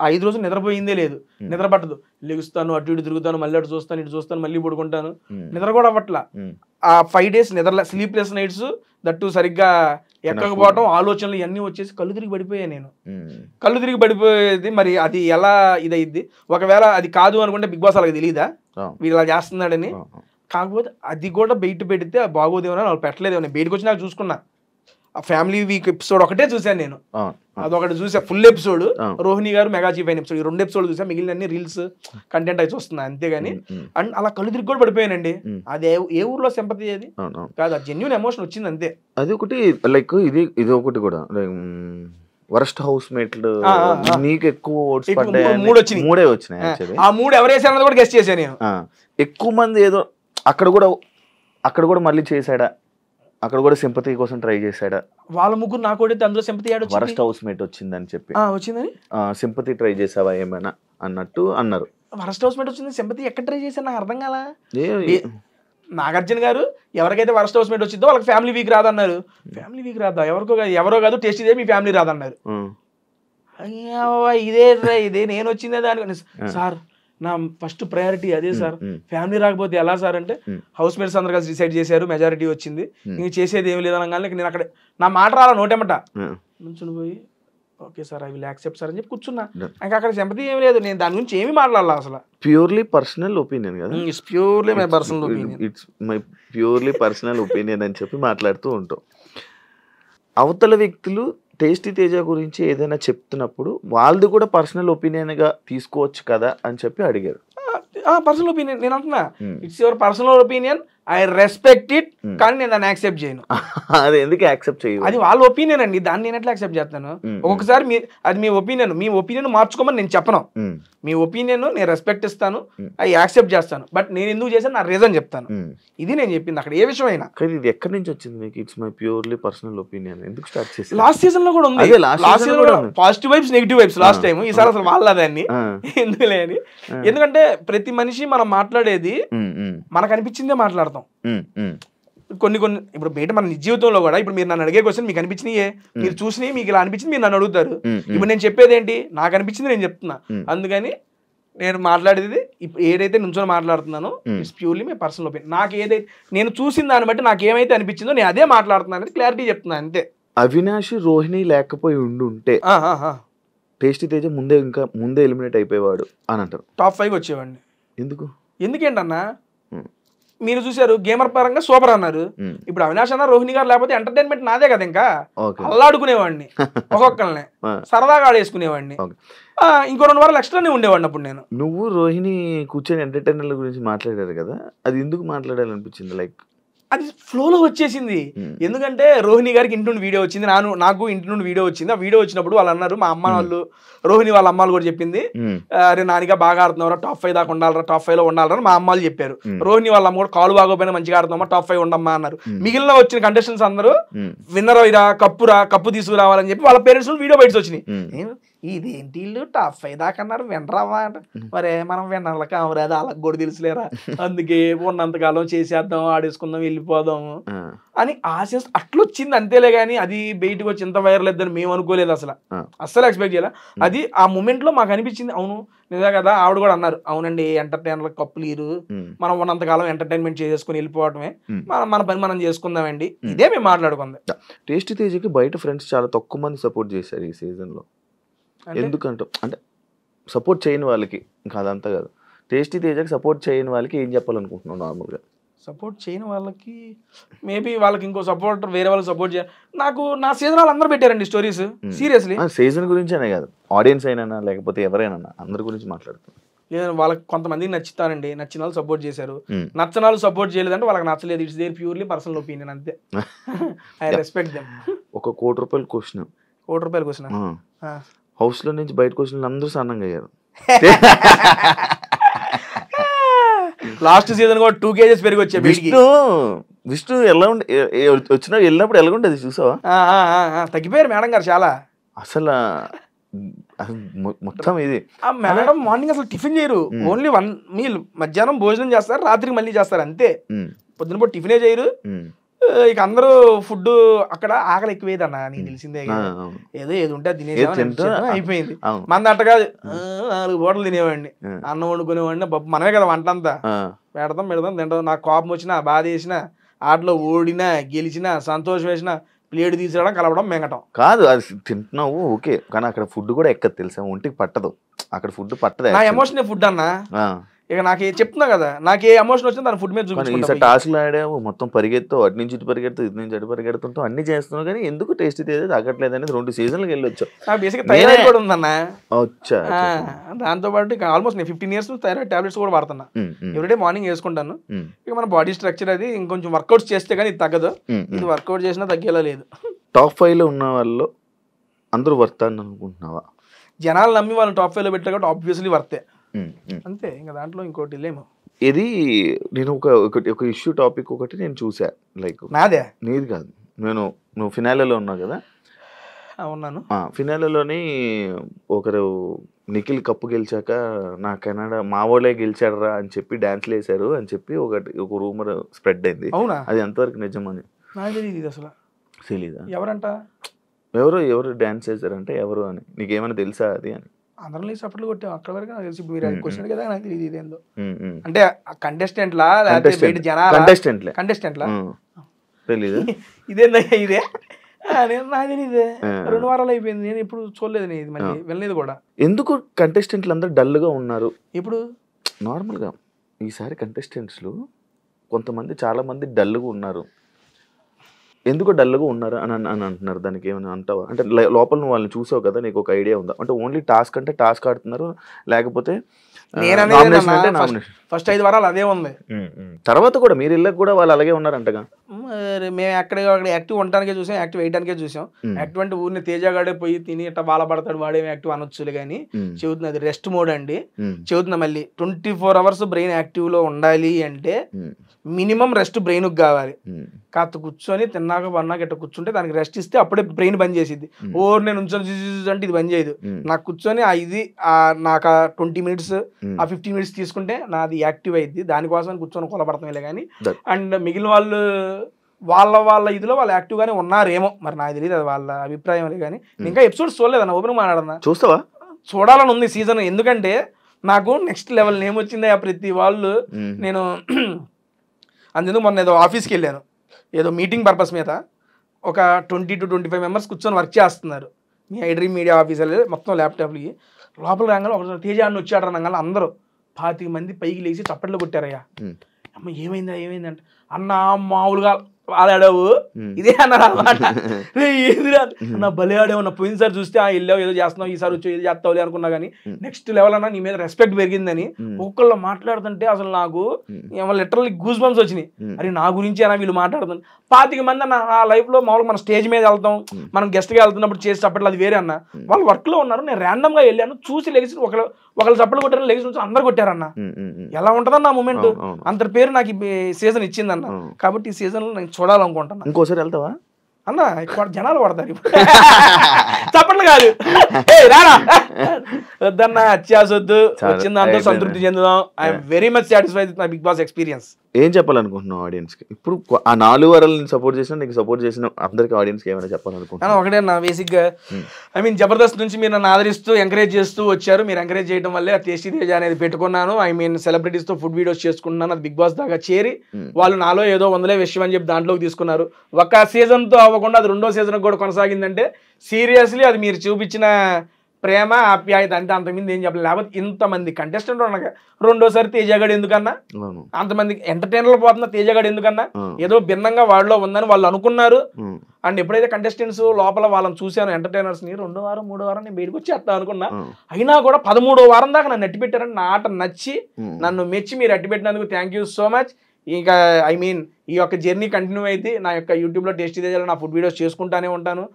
5 రోజులు నిద్రపోయిందే లేదు, నిద్ర పట్టదు. లెగుస్తాను, అటు ఇటు తిరుగుతాను, మళ్ళీ అటు చూస్తాను, ఇటు చూస్తాను, మళ్ళీ పడుకుంటాను, నిద్ర కూడా అవ్వట్లా. ఆ 5 days నిద్ర స్లీప్లెస్ నైట్స్, దట్టు సరిగ్గా ఎక్కకపోవడం, ఆలోచనలు ఇవన్నీ వచ్చేసి కళ్ళు తిరిగి పడిపోయాను నేను. కళ్ళు తిరిగి పడిపోయేది మరి అది ఎలా ఇదైద్ది? ఒకవేళ అది కాదు అనుకుంటే బిగ్ బాస్ అలాగే తెలియదా వీళ్ళు ఇలా చేస్తున్నాడని? కాకపోతే అది కూడా బయట పెడితే బాగోదేమో వాళ్ళు పెట్టలేదేమో. బయటకు వచ్చి నాకు చూసుకున్నా, ఆ ఫ్యామిలీ వీక్ ఎపిసోడ్ ఒకటే చూసాను నేను, అదొకటి చూసా ఫుల్ ఎపిసోడ్. రోహిణి గారు మెగా చీఫ్ అయిన ఎపిసోడ్, ఈ 2 episodes చూసా, మిగిలిన అన్ని రీల్స్ కంటెంట్ అయితే వస్తుంది అంతేగాని. అండ్ అలా కళ్ళు తిరిగి కూడా పడిపోయానండి. అది ఏ ఊర్లో సింపతి అది కాదు, అది జెన్యూన్ ఎమోషన్ వచ్చింది అంతే. అది ఒకటి లైక్ ఇది ఒకటి కూడా వరస్ట్ హౌస్ మేట్లు నీకు ఎక్కువ ఓట్స్ పడ్డాయి, 3 వచ్చినాయి. ఆ 3 ఎవరు వేసారన్నది కూడా గెస్ట్ చేశాను నేను. ఎక్కువ మంది ఏదో అక్కడ కూడా మళ్ళీ చేశాడా, అక్కడ కూడా సింపతి కోసం ట్రై చేశాడా? వాళ్ళ ముగ్గురు నాకు కూడా అందులో సింపతి వరస్ట్ హౌస్ మేట్ వచ్చిందని చెప్పి వచ్చిందని సింపతి ట్రై చేసావా ఏమైనా అన్నట్టు అన్నారు. వరస్ట్ హౌస్ మేట్ వచ్చింది, సింపతి ఎక్కడ ట్రై చేశాను నాకు అర్థం కాలా. నాగార్జున గారు ఎవరికైతే వరస్ట్ హౌస్ మేట్ వచ్చిందో వాళ్ళకి ఫ్యామిలీ వీక్ రాదన్నారు. ఫ్యామిలీ వీక్ రాదా? ఎవరో కాదు టేస్ట్ ఇదే మీ ఫ్యామిలీ రాదన్నారు. ఇదే నేను వచ్చిందే దాని సార్ నా ఫస్ట్ ప్రయారిటీ అదే సార్. ఫ్యామిలీ రాకపోతే ఎలా సార్ అంటే హౌస్ మేట్స్ అందరు కలిసి డిసైడ్ చేశారు, మెజారిటీ వచ్చింది, ఇంక చేసేది ఏమి లేదనగానే నేను అక్కడ నా మాట రాలా నోటేమట నుంచుని పోయి okay sir I will accept sir అని చెప్పి కూర్చున్నా. ఇంకా అక్కడ సింపతి ఏమి లేదు, నేను దాని గురించి ఏమి మాట్లాడాల అసలు. ప్యూర్లీ పర్సనల్ ఒపీనియన్ కదా, it's purely my personal opinion, it's my purely personal opinion అని చెప్పి మాట్లాడుతూ ఉంటాం. అవతల వ్యక్తులు టేస్టీ తేజ గురించి ఏదైనా చెప్తున్నప్పుడు వాళ్ళది కూడా పర్సనల్ ఒపీనియన్గా తీసుకోవచ్చు కదా అని చెప్పి అడిగారు. పర్సనల్ ఒపీనియన్ నేను అంటున్నా, it's your personal opinion, I respect it, కానీ నేను దాన్ని యాక్సెప్ట్ చేయను. అది ఎందుకు యాక్సెప్ట్ చేయను? అది వాళ్ళ ఒపీనియన్ అండి, దాన్ని నేను ఎట్లా యాక్సెప్ట్ చేస్తాను? ఒక్కొక్కసారి అది మీ ఒపీనియన్ మార్చుకోమని నేను చెప్పను. మీ ఒపీనియన్ నేను రెస్పెక్ట్ ఇస్తాను, అది యాక్సెప్ట్ చేస్తాను, బట్ నేను ఎందుకు చేశాను నా రీజన్ చెప్తాను. ఇది నేను చెప్పింది అక్కడ ఏ విషయం అయినా. కానీ ఇది ఎక్కడి నుంచి వచ్చింది మీకు it's my purely personal opinion ఎందుకు స్టార్ట్ చేసి? లాస్ట్ సీజన్ లో కూడా ఉంది, లాస్ట్ సీజన్ లో positive vibes negative vibes last time, ఈసారి అసలు వాళ్ళదాన్ని ఎందుకులే అని. ఎందుకంటే ప్రతి మనిషి మనం మాట్లాడేది మనకు అనిపించిందే మాట్లాడతాం. కొన్ని ఇప్పుడు బయట మన నిజ జీవితంలో కూడా ఇప్పుడు మీరు నన్ను అడిగే క్వశ్చన్ మీకు అనిపించినయే, మీరు చూసినవి మీకు ఇలా అనిపించింది మీరు నన్ను అడుగుతారు. ఇప్పుడు నేను చెప్పేది ఏంటి, నాకు అనిపించింది నేను చెప్తున్నా. అందుకని నేను మాట్లాడేది ఏదైతే నుంచొని మాట్లాడుతున్నానో it's purely my personal opinion. నాకు ఏదైతే నేను చూసిన దాన్ని బట్టి నాకు ఏమైతే అనిపించిందో నేను అదే మాట్లాడుతున్నాను అనేది క్లారిటీ చెప్తున్నాను అంతే. అవినాష్ రోహిణి లేకపోయి ఉండుంటే టేస్టీ తేజ ముందే ఎలిమినేట్ అయిపోయేవాడు అని అంటారు. టాప్ 5 వచ్చేవాడిని. ఎందుకేంటన్నా మీరు చూసారు గేమర్ పరంగా సూపర్ అన్నారు, ఇప్పుడు అవినాష్ అన్న రోహిణి గారు లేకపోతే ఎంటర్టైన్మెంట్ నాదే కదా, ఇంకా అల్లాడుకునేవాడిని, ఒక్కొక్కరిని సరదాగా ఆడేసుకునేవాడిని, ఇంకో 2 వారాలు ఎక్స్ట్రానే ఉండేవాడిని. అప్పుడు నేను నువ్వు రోహిణి కూర్చొని ఎంటర్టైనర్ల గురించి మాట్లాడారు కదా, అది ఎందుకు మాట్లాడాలనిపించింది? లైక్ అది ఫ్లోలో వచ్చేసింది. ఎందుకంటే రోహిణి గారికి ఇంటి నుండి వీడియో వచ్చింది, నాకు ఇంటి నుండి వీడియో వచ్చింది. ఆ వీడియో వచ్చినప్పుడు వాళ్ళు అన్నారు, మా అమ్మ వాళ్ళు రోహిణి వాళ్ళ అమ్మాలు కూడా చెప్పింది, అరే నానిగా బాగా ఆడుతున్నారా, టాప్ 5 దాకా ఉండాలరా, టాప్ 5 లో ఉండాలరా మా అమ్మాలు చెప్పారు. రోహిణి వాళ్ళ అమ్మ కూడా కాలు బాగోపోయినా మంచిగా ఆడుతున్నామా, టాప్ 5 ఉండమ్మా అన్నారు. మిగిలిన వచ్చిన కంటెస్టెంట్స్ అందరూ విన్నర్ అయిరా, కప్పు తీసుకురావాలని చెప్పి వాళ్ళ పేరెంట్స్ వీడియో బయట వచ్చినాయి. ఇదేంటి వీళ్ళు టాప్ 5 దాకా అన్నారు, వినరావా అంట. మరే మనం విన్నర్ల కామరాదు వాళ్ళకి కూడా తెలుసులేరా, అందుకే ఉన్నంతకాలం చేసేద్దాం, ఆడేసుకుందాం, వెళ్ళిపోదాము అని ఆశ అట్లొచ్చింది అంతేలే. కానీ అది బయటకు వచ్చి ఇంత వైరల్ అవుతుందని మేము అనుకోలేదు, అస్సలు ఎక్స్పెక్ట్ చేయాలి. అది ఆ మూమెంట్ లో మాకు అనిపించింది, అవును నిజా కదా. ఆవిడ కూడా అన్నారు, అవునండి ఎంటర్టైనర్ కప్పులు ఇరు, మనం ఉన్నంతకాలం ఎంటర్టైన్మెంట్ చేసేసుకుని వెళ్ళిపోవటమే, మన పని మనం చేసుకుందామండి, ఇదే మేము మాట్లాడుకుందాం. టేస్టీ తేజకి బయట ఫ్రెండ్స్ చాలా తక్కువ మంది సపోర్ట్ చేశారు ఈ సీజన్ లో. ఎందుకంటే అంటే సపోర్ట్ చేయని వాళ్ళకి ఇంకా అదంతా కాదు, టేస్టీ తేజకి సపోర్ట్ చేయని వాళ్ళకి ఏం చెప్పాలనుకుంటున్నావు? నార్మల్గా సపోర్ట్ చేయని వాళ్ళకి మేబీ వాళ్ళకి ఇంకో సపోర్ట్ వేరే వాళ్ళకి సపోర్ట్ చేయాలి. నాకు నా సీజన్ వాళ్ళు అందరూ పెట్టారండి స్టోరీస్, సీరియస్లీ. సీజన్ గురించి అనే కాదు, ఆడియన్స్ అయినా లేకపోతే ఎవరైనా అందరి గురించి మాట్లాడుతున్నారు. లేదా వాళ్ళకి కొంతమందికి నచ్చుతానండి, నచ్చిన వాళ్ళు సపోర్ట్ చేశారు, నచ్చని వాళ్ళు సపోర్ట్ చేయలేదంటే వాళ్ళకి నచ్చలేదు. It's their purely personal opinion అంతే. I respect them. ఒక ₹1,00,00,000 క్వశ్చన్, ₹1,00,00,000 క్వశ్చన్, హౌస్ లో నుంచి బయటకు వచ్చిన అందరూ సన్నంగా అయ్యారు. లాస్ట్ సీజన్ కూడా 2 kgs పెరిగి వచ్చే విష్ణు ఎలా ఉండే వచ్చినా వెళ్ళినప్పుడు ఎలా ఉండేది చూసావా? తగ్గిపోయారు మేడం గారు చాలా. అసలు మొత్తం ఇది మేడం మార్నింగ్ అసలు టిఫిన్ చేయరు, ఓన్లీ 1 మీల్, మధ్యాహ్నం భోజనం చేస్తారు, రాత్రికి మళ్ళీ చేస్తారు అంతే. పొద్దున పూట టిఫినే చేయరు. ఇక అందరూ ఫుడ్ అక్కడ ఆకలి ఎక్కువేదన్నా, నీకు తెలిసిందే, ఏదో ఉంటే తినేసామని అయిపోయింది. మంది అట్ట కాదు, 4 పూటలు తినేవాడిని, అన్నం వండుకునేవాడిని, మనమే కదా వంట అంతా, పెడతాం తింటాం. నాకు కోపం వచ్చినా, బాధ వేసినా, ఆటలో ఓడినా, గెలిచినా, సంతోషం వేసినా ప్లేట్ తీసేయడం, కలవడం, మెంగటం కాదు. అది తింటున్నావు ఓకే, కానీ అక్కడ ఫుడ్ కూడా ఎక్కదు తెలుసా, ఒంటికి పట్టదు. అక్కడ ఫుడ్ పట్టదు. నా ఎమోషనే ఫుడ్ అన్నా. ఇక నాకు చెప్తున్నా కదా, నాకు ఏ ఎమోషన్ వచ్చినా దాని ఫుడ్ మీద చూపించుకుంటా. టాస్క్లు ఆడావు, మొత్తం పరిగెత్తావు, అటు నుంచి ఇటు పరిగెడుతూ, ఇటు నుంచి అటు పరిగెడుతుంటావు, అన్ని చేస్తున్నావు, కానీ ఎందుకు టేస్ట్ తగ్గట్లేదు అనేది 2 సీజన్లకు వెళ్ళొచ్చు. నాకు బేసిక్గా థైరాయిడ్ కూడా ఉందన్నా. వచ్చా దాంతో పాటు ఇక ఆల్మోస్ట్ నేను 15 years థైరాయిడ్ టాబ్లెట్స్ కూడా వాడుతున్నా. ఎవ్రీడే మార్నింగ్ వేసుకుంటాను. ఇక మన బాడీ స్ట్రక్చర్ అది ఇంకొంచెం వర్కౌట్స్ చేస్తే కానీ ఇది తగ్గదు. ఇది వర్కౌట్ చేసినా తగ్గేలా లేదు. టాప్ 5 లో ఉన్న వాళ్ళు అందరూ వర్త్ అని అనుకుంటున్నావా? జనాలు నమ్మి వాళ్ళని టాప్ 5 లో పెట్టారు కాబట్టి ఆబ్వియస్లీ వర్తే అంతే. ఇంకా దాంట్లో ఇంకోటి లేము. ఇది నేను ఒక ఇష్యూ టాపిక్ ఒకటి నేను చూసా, లైక్ నాదే నీది కాదు, నువ్వు ఫినాలేలో ఉన్నావు కదా. ఉన్నాను. ఫినాలేలోని ఒకరు నిఖిల్ కప్పు గెలిచాక నా కెనడా మా వాళ్ళే గెలిచాడరా అని చెప్పి డాన్స్లు వేశారు అని చెప్పి ఒక రూమర్ స్ప్రెడ్ అయింది. అవునా? అది ఎంతవరకు నిజమని నాకు తెలియదు అసలు. తెలీదా? ఎవరంట? ఎవరు డాన్స్ చేశారంటే ఎవరు అని నీకేమైనా తెలుసా అది అని? అందరం లేచి చప్పట్లు కొట్టాం. అక్కడ వరకు నాకు తెలిసి మీరు క్వశ్చన్ కదా నాకు తెలియదు ఇదేందో. అంటే కంటెస్టెంట్లా లేకపోతే బయట జనాలా? కంటెస్టెంట్లా తెలీదు. ఇదేందయ్యా ఇదే నాకు తెలియదే. 2 వారాలు అయిపోయింది, నేను ఇప్పుడు చూడలేదు, ఇది మళ్ళీ వెళ్ళలేదు కూడా. ఎందుకు కంటెస్టెంట్లు అందరూ డల్గా ఉన్నారు ఇప్పుడు? నార్మల్గా ఈసారి కంటెస్టెంట్స్లు కొంతమంది చాలా మంది డల్గా ఉన్నారు. ఎందుకు డల్గా ఉన్నారు అని అంటున్నారు. దానికి ఏమైనా అంటావా? అంటే లోపల నువ్వు వాళ్ళని చూసావు కదా, నీకు ఒక ఐడియా ఉందా? అంటే ఓన్లీ టాస్క్ అంటే టాస్క్ ఆడుతున్నారు, లేకపోతే ఫస్ట్ 5 వారాలు అదే ఉంది. తర్వాత కూడా మీరు ఇళ్ళకి కూడా వాళ్ళు అలాగే ఉన్నారంటగా. మేము అక్కడ యాక్టివ్ ఉండటానికే చూసాం, యాక్టివ్ వేయడానికే చూసాం. యాక్టివ్ అంటే ఊరిని తేజగాడే పోయి తిని ఇట్లా బాలపడతాడు వాడేమి యాక్టివ్ అనొచ్చులే కానీ చెబుతుంది అది రెస్ట్ మోడ్ అండి. చెబుతున్నా మళ్ళీ 24 hours బ్రెయిన్ యాక్టివ్ లో ఉండాలి అంటే మినిమం రెస్ట్ బ్రెయిన్ కావాలి. కాస్త కూర్చొని తిన్నాక పన్నాక ఇట్లా కూర్చుంటే దానికి రెస్ట్ ఇస్తే అప్పుడే బ్రెయిన్ బంద్ చేసిద్ది. ఓర్ నేను ఉంచొని అంటే ఇది బంద్ చేయదు. నాకు కూర్చొని ఇది నాకు 20 minutes 15 minutes తీసుకుంటే నాది యాక్టివ్ అయింది. దానికోసం కూర్చొని కొలబడతాంలే కానీ. అండ్ మిగిలిన వాళ్ళు వాళ్ళ ఇదిలో వాళ్ళు యాక్టివ్ గానే ఉన్నారేమో, మరి నాకు తెలియదు, అది వాళ్ళ అభిప్రాయం కానీ. ఇంకా ఎపిసోడ్స్ చూడలేదన్న, ఓపెన్ మాట్లాడన్నా. చూస్తావా? చూడాలని ఉంది సీజన్. ఎందుకంటే నాకు నెక్స్ట్ లెవెల్ నేమ్ వచ్చిందా ప్రతి వాళ్ళు. నేను అందుకు మొన్న ఏదో ఆఫీస్కి వెళ్ళాను, ఏదో మీటింగ్ పర్పస్ మీద. ఒక 20 to 25 members కూర్చొని వర్క్ చేస్తున్నారు. మీ ఐడ్రీమ్ మీడియా ఆఫీసర్ మొత్తం ల్యాప్టాప్లకి. లోపల రాగానే ఒక తేజ అని వచ్చాడు అనగానే అందరూ 25 మంది పైకి లేచి చప్పట్లు కొట్టారయ్యా. అమ్మ ఏమైందంటే అన్న మామూలుగా ఆడావు ఇదే అన్నారు అనమాట. ఏదిరా నా భలే ఆడావు, నా పోయినసారి చూస్తే వెళ్ళావు ఏదో చేస్తున్నావు, ఈసారి వచ్చి ఏదో చేస్తావులే అనుకున్నా కానీ నెక్స్ట్ లెవెల్ అన్నా నీ మీద రెస్పెక్ట్ పెరిగిందని ఒక్కళ్ళు మాట్లాడుతుంటే అసలు నాకు లిటరల్లీ గూస్ బంప్స్ వచ్చినాయి. అరే నా గురించి అయినా వీళ్ళు మాట్లాడుతుంది. 25 మంది అన్న ఆ లైఫ్ లో మామూలుగా మన స్టేజ్ మీద వెళ్తాం, మనం గెస్ట్ గా వెళ్తున్నప్పుడు చేసి చప్పట్లు అది వేరే అన్న. వాళ్ళు వర్క్ లో ఉన్నారు, నేను ర్యాండమ్ గా వెళ్ళాను, చూసి లెగిసి ఒకళ్ళు చప్పట్లు కొట్టారు, లెగిసి నుంచి అందరు కొట్టారన్న. ఎలా ఉంటదన్న ఆ మూమెంట్? అంత పేరు నాకు ఈ సీజన్ ఇచ్చిందన్న. కాబట్టి ఈ సీజన్ లో నేను చూడాలనుకుంటున్నా. ఇంకోసారి వెళ్తావా అన్న? జనాలు పడతారు చప్పట్లు కాదు, వద్దన్న అత్యాసొద్దు, వచ్చిన దాంతో సంతృప్తి చెందుదాం. I'm very much satisfied with my Bigg Boss experience. ఏం చెప్పాలనుకుంటున్నావు ఆడియన్స్ కి? ఇప్పుడు ఆ 4 వారాలను సపోర్ట్ చేసిన నీకు సపోర్ట్ చేసిన అందరికి ఆడియన్స్ కి ఏమైనా చెప్పాలనుకుంటున్నాను? ఒకటే నా బేసిక్ గా జబర్దస్త్ నుంచి మీరు నన్ను ఆదరిస్తూ ఎంకరేజ్ చేస్తూ వచ్చారు. మీరు ఎంకరేజ్ చేయడం వల్లే టేస్టీ తేజ అనేది పెట్టుకున్నాను. సెలబ్రిటీస్ తో ఫుడ్ వీడియోస్ చేసుకుంటున్నాను. అది బిగ్ బాస్ దాకా చేరి వాళ్ళు నాలో ఏదో వందలే విషయం అని చెప్పి దాంట్లోకి తీసుకున్నారు. ఒక సీజన్ తో అవ్వకుండా అది 2వ సీజన్ కూడా కొనసాగిందంటే సీరియస్లీ అది మీరు చూపించిన ప్రేమ ఆప్యాయత అంటే అంతమంది ఏం చెప్పలేదు. లేకపోతే ఇంతమంది కంటెస్టెంట్ ఉండగా 2వసారి తేజగాడు ఎందుకన్నా, అంతమంది ఎంటర్టైనర్లు పోతున్నా తేజగాడు ఎందుకన్నా, ఏదో భిన్నంగా వాళ్ళలో ఉందని వాళ్ళు అనుకున్నారు. అండ్ ఎప్పుడైతే కంటెస్టెంట్స్ లోపల వాళ్ళని చూశాను ఎంటర్టైనర్స్ ని 2వ వారం 3వ వారం నేను బయటకు వచ్చేస్తా అనుకున్నా. అయినా కూడా 13వ వారం దాకా నన్ను అట్టి పెట్టారని నా ఆట నచ్చి నన్ను మెచ్చి మీరు అట్టి పెట్టినందుకు థ్యాంక్ యూ సో మచ్. ఇంకా ఈ యొక్క జర్నీ కంటిన్యూ అయితే నా యొక్క యూట్యూబ్లో టేస్టీ తేజాలో నా ఫుడ్ వీడియోస్ చేసుకుంటానే ఉంటాను.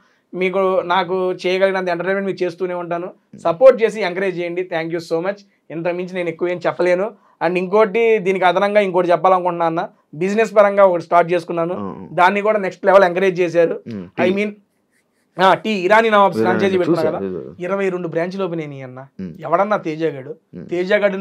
మీకు నాకు చేయగలిగినంత ఎంటర్టైన్మెంట్ మీకు చేస్తూనే ఉంటాను. సపోర్ట్ చేసి ఎంకరేజ్ చేయండి. Thank you so much. ఇంత మించి నేను ఎక్కువ ఏం చెప్పలేను. అండ్ ఇంకోటి దీనికి అదనంగా ఇంకోటి చెప్పాలనుకుంటున్నా అన్న, బిజినెస్ పరంగా ఒకటి స్టార్ట్ చేసుకున్నాను. దాన్ని కూడా నెక్స్ట్ లెవెల్ ఎంకరేజ్ చేశారు. టీ ఇరానీ నవాబ్స్ ఫ్రాంచైజీ పెట్టినా కదా, 22 బ్రాంచ్లు ఓపెన్ అయినాయి అన్న. ఎవడన్నా తేజగాడు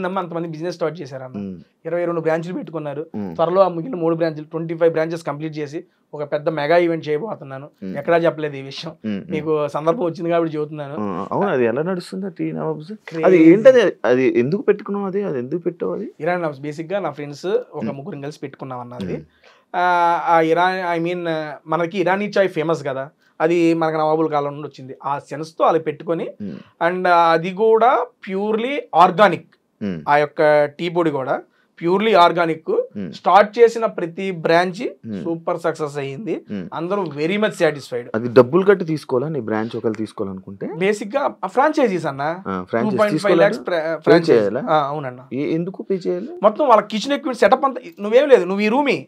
నమ్మ అంతమంది బిజినెస్ స్టార్ట్ చేశారన్న. 22 బ్రాంచ్లు పెట్టుకున్నారు. త్వరలో ఆ మిగిలిన 3 బ్రాంచ్లు 25 బ్రాంచెస్ కంప్లీట్ చేసి ఒక పెద్ద మెగా ఈవెంట్ చేయబోతున్నాను. ఎక్కడా చెప్పలేదు ఈ విషయం, మీకు సందర్భం వచ్చింది కాబట్టి చెబుతున్నాను. అవును, అది ఎలా నడుస్తుంది టీ నవాబ్స్? అది ఏంటది? అది ఎందుకు పెట్టుకున్నావు? అది ఎందుకు పెట్టావు? అది ఇరానీ నవాబ్స్ బేసిక్ గా నా ఫ్రెండ్స్ ఒక 3 కలిసి పెట్టుకున్నాం అన్నది. మనకి ఇరానీ చాయ్ ఫేమస్ కదా, అది మనకు నవాబుల కాలం నుండి వచ్చింది. ఆ సెన్స్ తో అది పెట్టుకొని, అండ్ అది కూడా ప్యూర్లీ ఆర్గానిక్. ఆ యొక్క టీ పొడి కూడా ప్యూర్లీ ఆర్గానిక్. స్టార్ట్ చేసిన ప్రతి బ్రాంచ్ సూపర్ సక్సెస్ అయ్యింది. అందరూ వెరీ మచ్ సాటిస్ఫైడ్. అది డబ్బులు కట్టి తీసుకోవాలా? నీ బ్రాంచ్ ఒకరు తీసుకోవాలనుకుంటే బేసిక్ గా ఫ్రాంచైజీస్ అన్న 2.5 lakhs ఫ్రాంచైజీ. అవునన్నా. ఎందుకు పే చేయాలి? మొత్తం వాళ్ళ కిచెన్ ఎక్విప్మెంట్ సెటప్ అంతా నువ్వేం లేదు, నువ్వు ఈ రూమి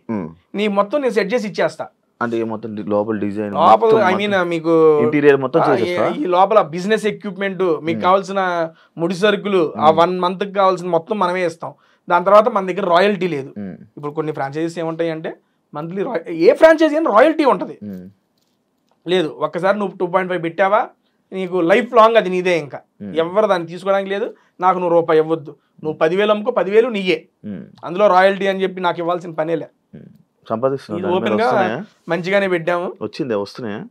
నీ మొత్తం నేను సెట్ చేసి ఇచ్చేస్తా. అంటే మొత్తం లోపల డిజైన్, మీకు ఇంటీరియర్ మొత్తం ఈ లోపల బిజినెస్ ఎక్విప్మెంట్, మీకు కావాల్సిన ముడి సరుకులు, ఆ 1 month కి కావాల్సిన మొత్తం మనమే ఇస్తాం. దాని తర్వాత మన దగ్గర రాయల్టీ లేదు. ఇప్పుడు కొన్ని ఫ్రాంచైజీస్ ఏముంటాయి అంటే మంత్లీ ఏ ఫ్రాంచైజీ అని రాయల్టీ ఉంటుంది లేదు. ఒక్కసారి నువ్వు 2.5 పెట్టావా నీకు లైఫ్ లాంగ్ అది నీదే. ఇంకా ఎవరు దాన్ని తీసుకోవడానికి లేదు. నాకు నువ్వు రూపాయి ఇవ్వద్దు, నువ్వు 10,000 అమ్ముకో 10,000 నీయే. అందులో రాయల్టీ అని చెప్పి నాకు ఇవ్వాల్సిన పనేలే. సంపాదిస్తున్నావు. ఓపెన్ గా మంచిగానే పెట్టాము. వచ్చిందే వస్తున్నాయా?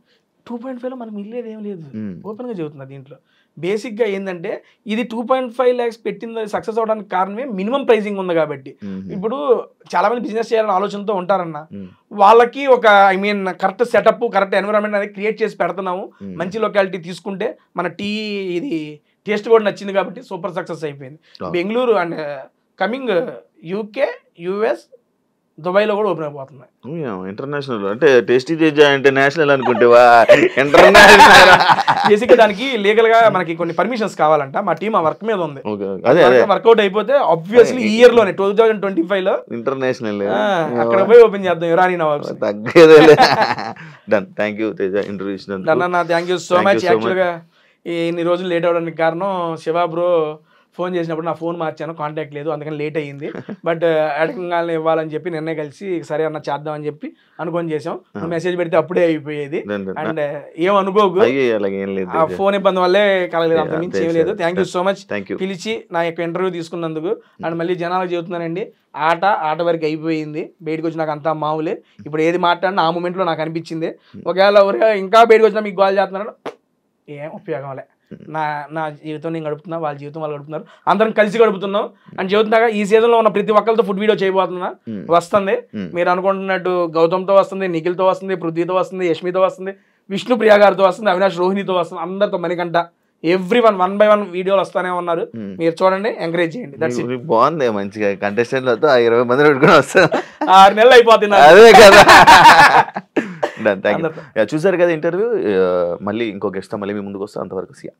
2.5లో మనకు మిగిలేదు ఏం లేదు. ఓపెన్ గా చెబుతున్నా. దీంట్లో బేసిక్గా ఏంటంటే ఇది 2.5 lakhs పెట్టింది సక్సెస్ అవడానికి కారణమే మినిమం ప్రైజింగ్ ఉంది కాబట్టి. ఇప్పుడు చాలా మంది బిజినెస్ చేయాలని ఆలోచనతో ఉంటారన్న, వాళ్ళకి ఒక కరెక్ట్ సెటప్ కరెక్ట్ ఎన్విరాన్మెంట్ అనేది క్రియేట్ చేసి పెడుతున్నాము. మంచి లొకాలిటీ తీసుకుంటే మన ఇది టేస్ట్ కూడా నచ్చింది కాబట్టి సూపర్ సక్సెస్ అయిపోయింది. Bengaluru and coming UK, US, దుబాయ్లో కూడా ఓపెన్ అయిపోతున్నాయి. ఇంటర్నేషనల్ అంటే టేస్టీ తేజ అంటే నేషనల్ అనుకుంటేవా ఇంటర్నేషనల్? బేసిక్గా దానికి లీగల్ గా మనకి కొన్ని పర్మిషన్స్ కావాలంట. మా టీం ఆ వర్క్ మీద ఉంది. వర్కౌట్ అయిపోతే ఆబ్వియస్లీ ఈ ఇయర్ లోనే 2025 లో ఇంటర్నేషనల్ అక్కడ పోయి ఓపెన్ చేద్దాం. ఇరానీ నవాబ్స్. తగ్గేదేలే. Done. Thank you Teja interview ఇచ్చినందుకు. అన్న థ్యాంక్ యూ సో మచ్. యాక్చువల్గా ఇన్ని రోజులు లేట్ అవడానికి కారణం శివ బ్రో ఫోన్ చేసినప్పుడు నా ఫోన్ మార్చాను, కాంటాక్ట్ లేదు, అందుకని లేట్ అయ్యింది. బట్ అడగంగానే ఇవ్వాలని చెప్పి నిన్నే కలిసి సరే అన్న చేద్దామని చెప్పి అనుకొని చేసాం. మెసేజ్ పెడితే అప్పుడే అయిపోయేది. అండ్ ఏమనుకోకు, ఆ ఫోన్ ఇబ్బంది వల్లే కలగలేదు, అంత మించి ఏం లేదు. థ్యాంక్ యూ సో మచ్ పిలిచి నా యొక్క ఇంటర్వ్యూ తీసుకున్నందుకు. అండ్ మళ్ళీ జనాలకు చెబుతున్నానండి, ఆట వరకు అయిపోయింది. బయటకు వచ్చి నాకు అంతా మామూలే. ఇప్పుడు ఏది మాట్లాడినా ఆ మూమెంట్లో నాకు అనిపించింది. ఒకవేళ ఇంకా బయటకు వచ్చినా మీకు కాల్ చేస్తున్నాను, ఏం ఉపయోగం లే. నా జీవితం నేను గడుపుతున్నా, వాళ్ళ జీవితం వాళ్ళు గడుపుతున్నారు, అందరం కలిసి గడుపుతున్నాం అని చెబుతున్నాగా. ఈ సీజన్లో ఉన్న ప్రతి ఒక్కరితో ఫుడ్ వీడియో చేయబోతున్నా. వస్తుంది, మీరు అనుకుంటున్నట్టు గౌతమ్తో వస్తుంది, నిఖిల్తో వస్తుంది, పృథ్వీతో వస్తుంది, యష్మితో వస్తుంది, విష్ణుప్రియ గారితో వస్తుంది, అవినాష్ రోహిణితో వస్తుంది, అందరితో మణికంఠ, ఎవ్రీవన్ 1 by 1 వీడియోలు వస్తానే ఉన్నారు. మీరు చూడండి, ఎంకరేజ్ చేయండి. బాగుంది, మంచిగా కంటెస్టెంట్లతో 20 మంది పెట్టుకుని వస్తారు. 6 నెలలు అయిపోతుంది. అదే కదా. చూసారు కదా ఇంటర్వ్యూ. మళ్ళీ ఇంకో గెస్ట్ మళ్ళీ మీ ముందుకు వస్తా. అంతవరకు సియా.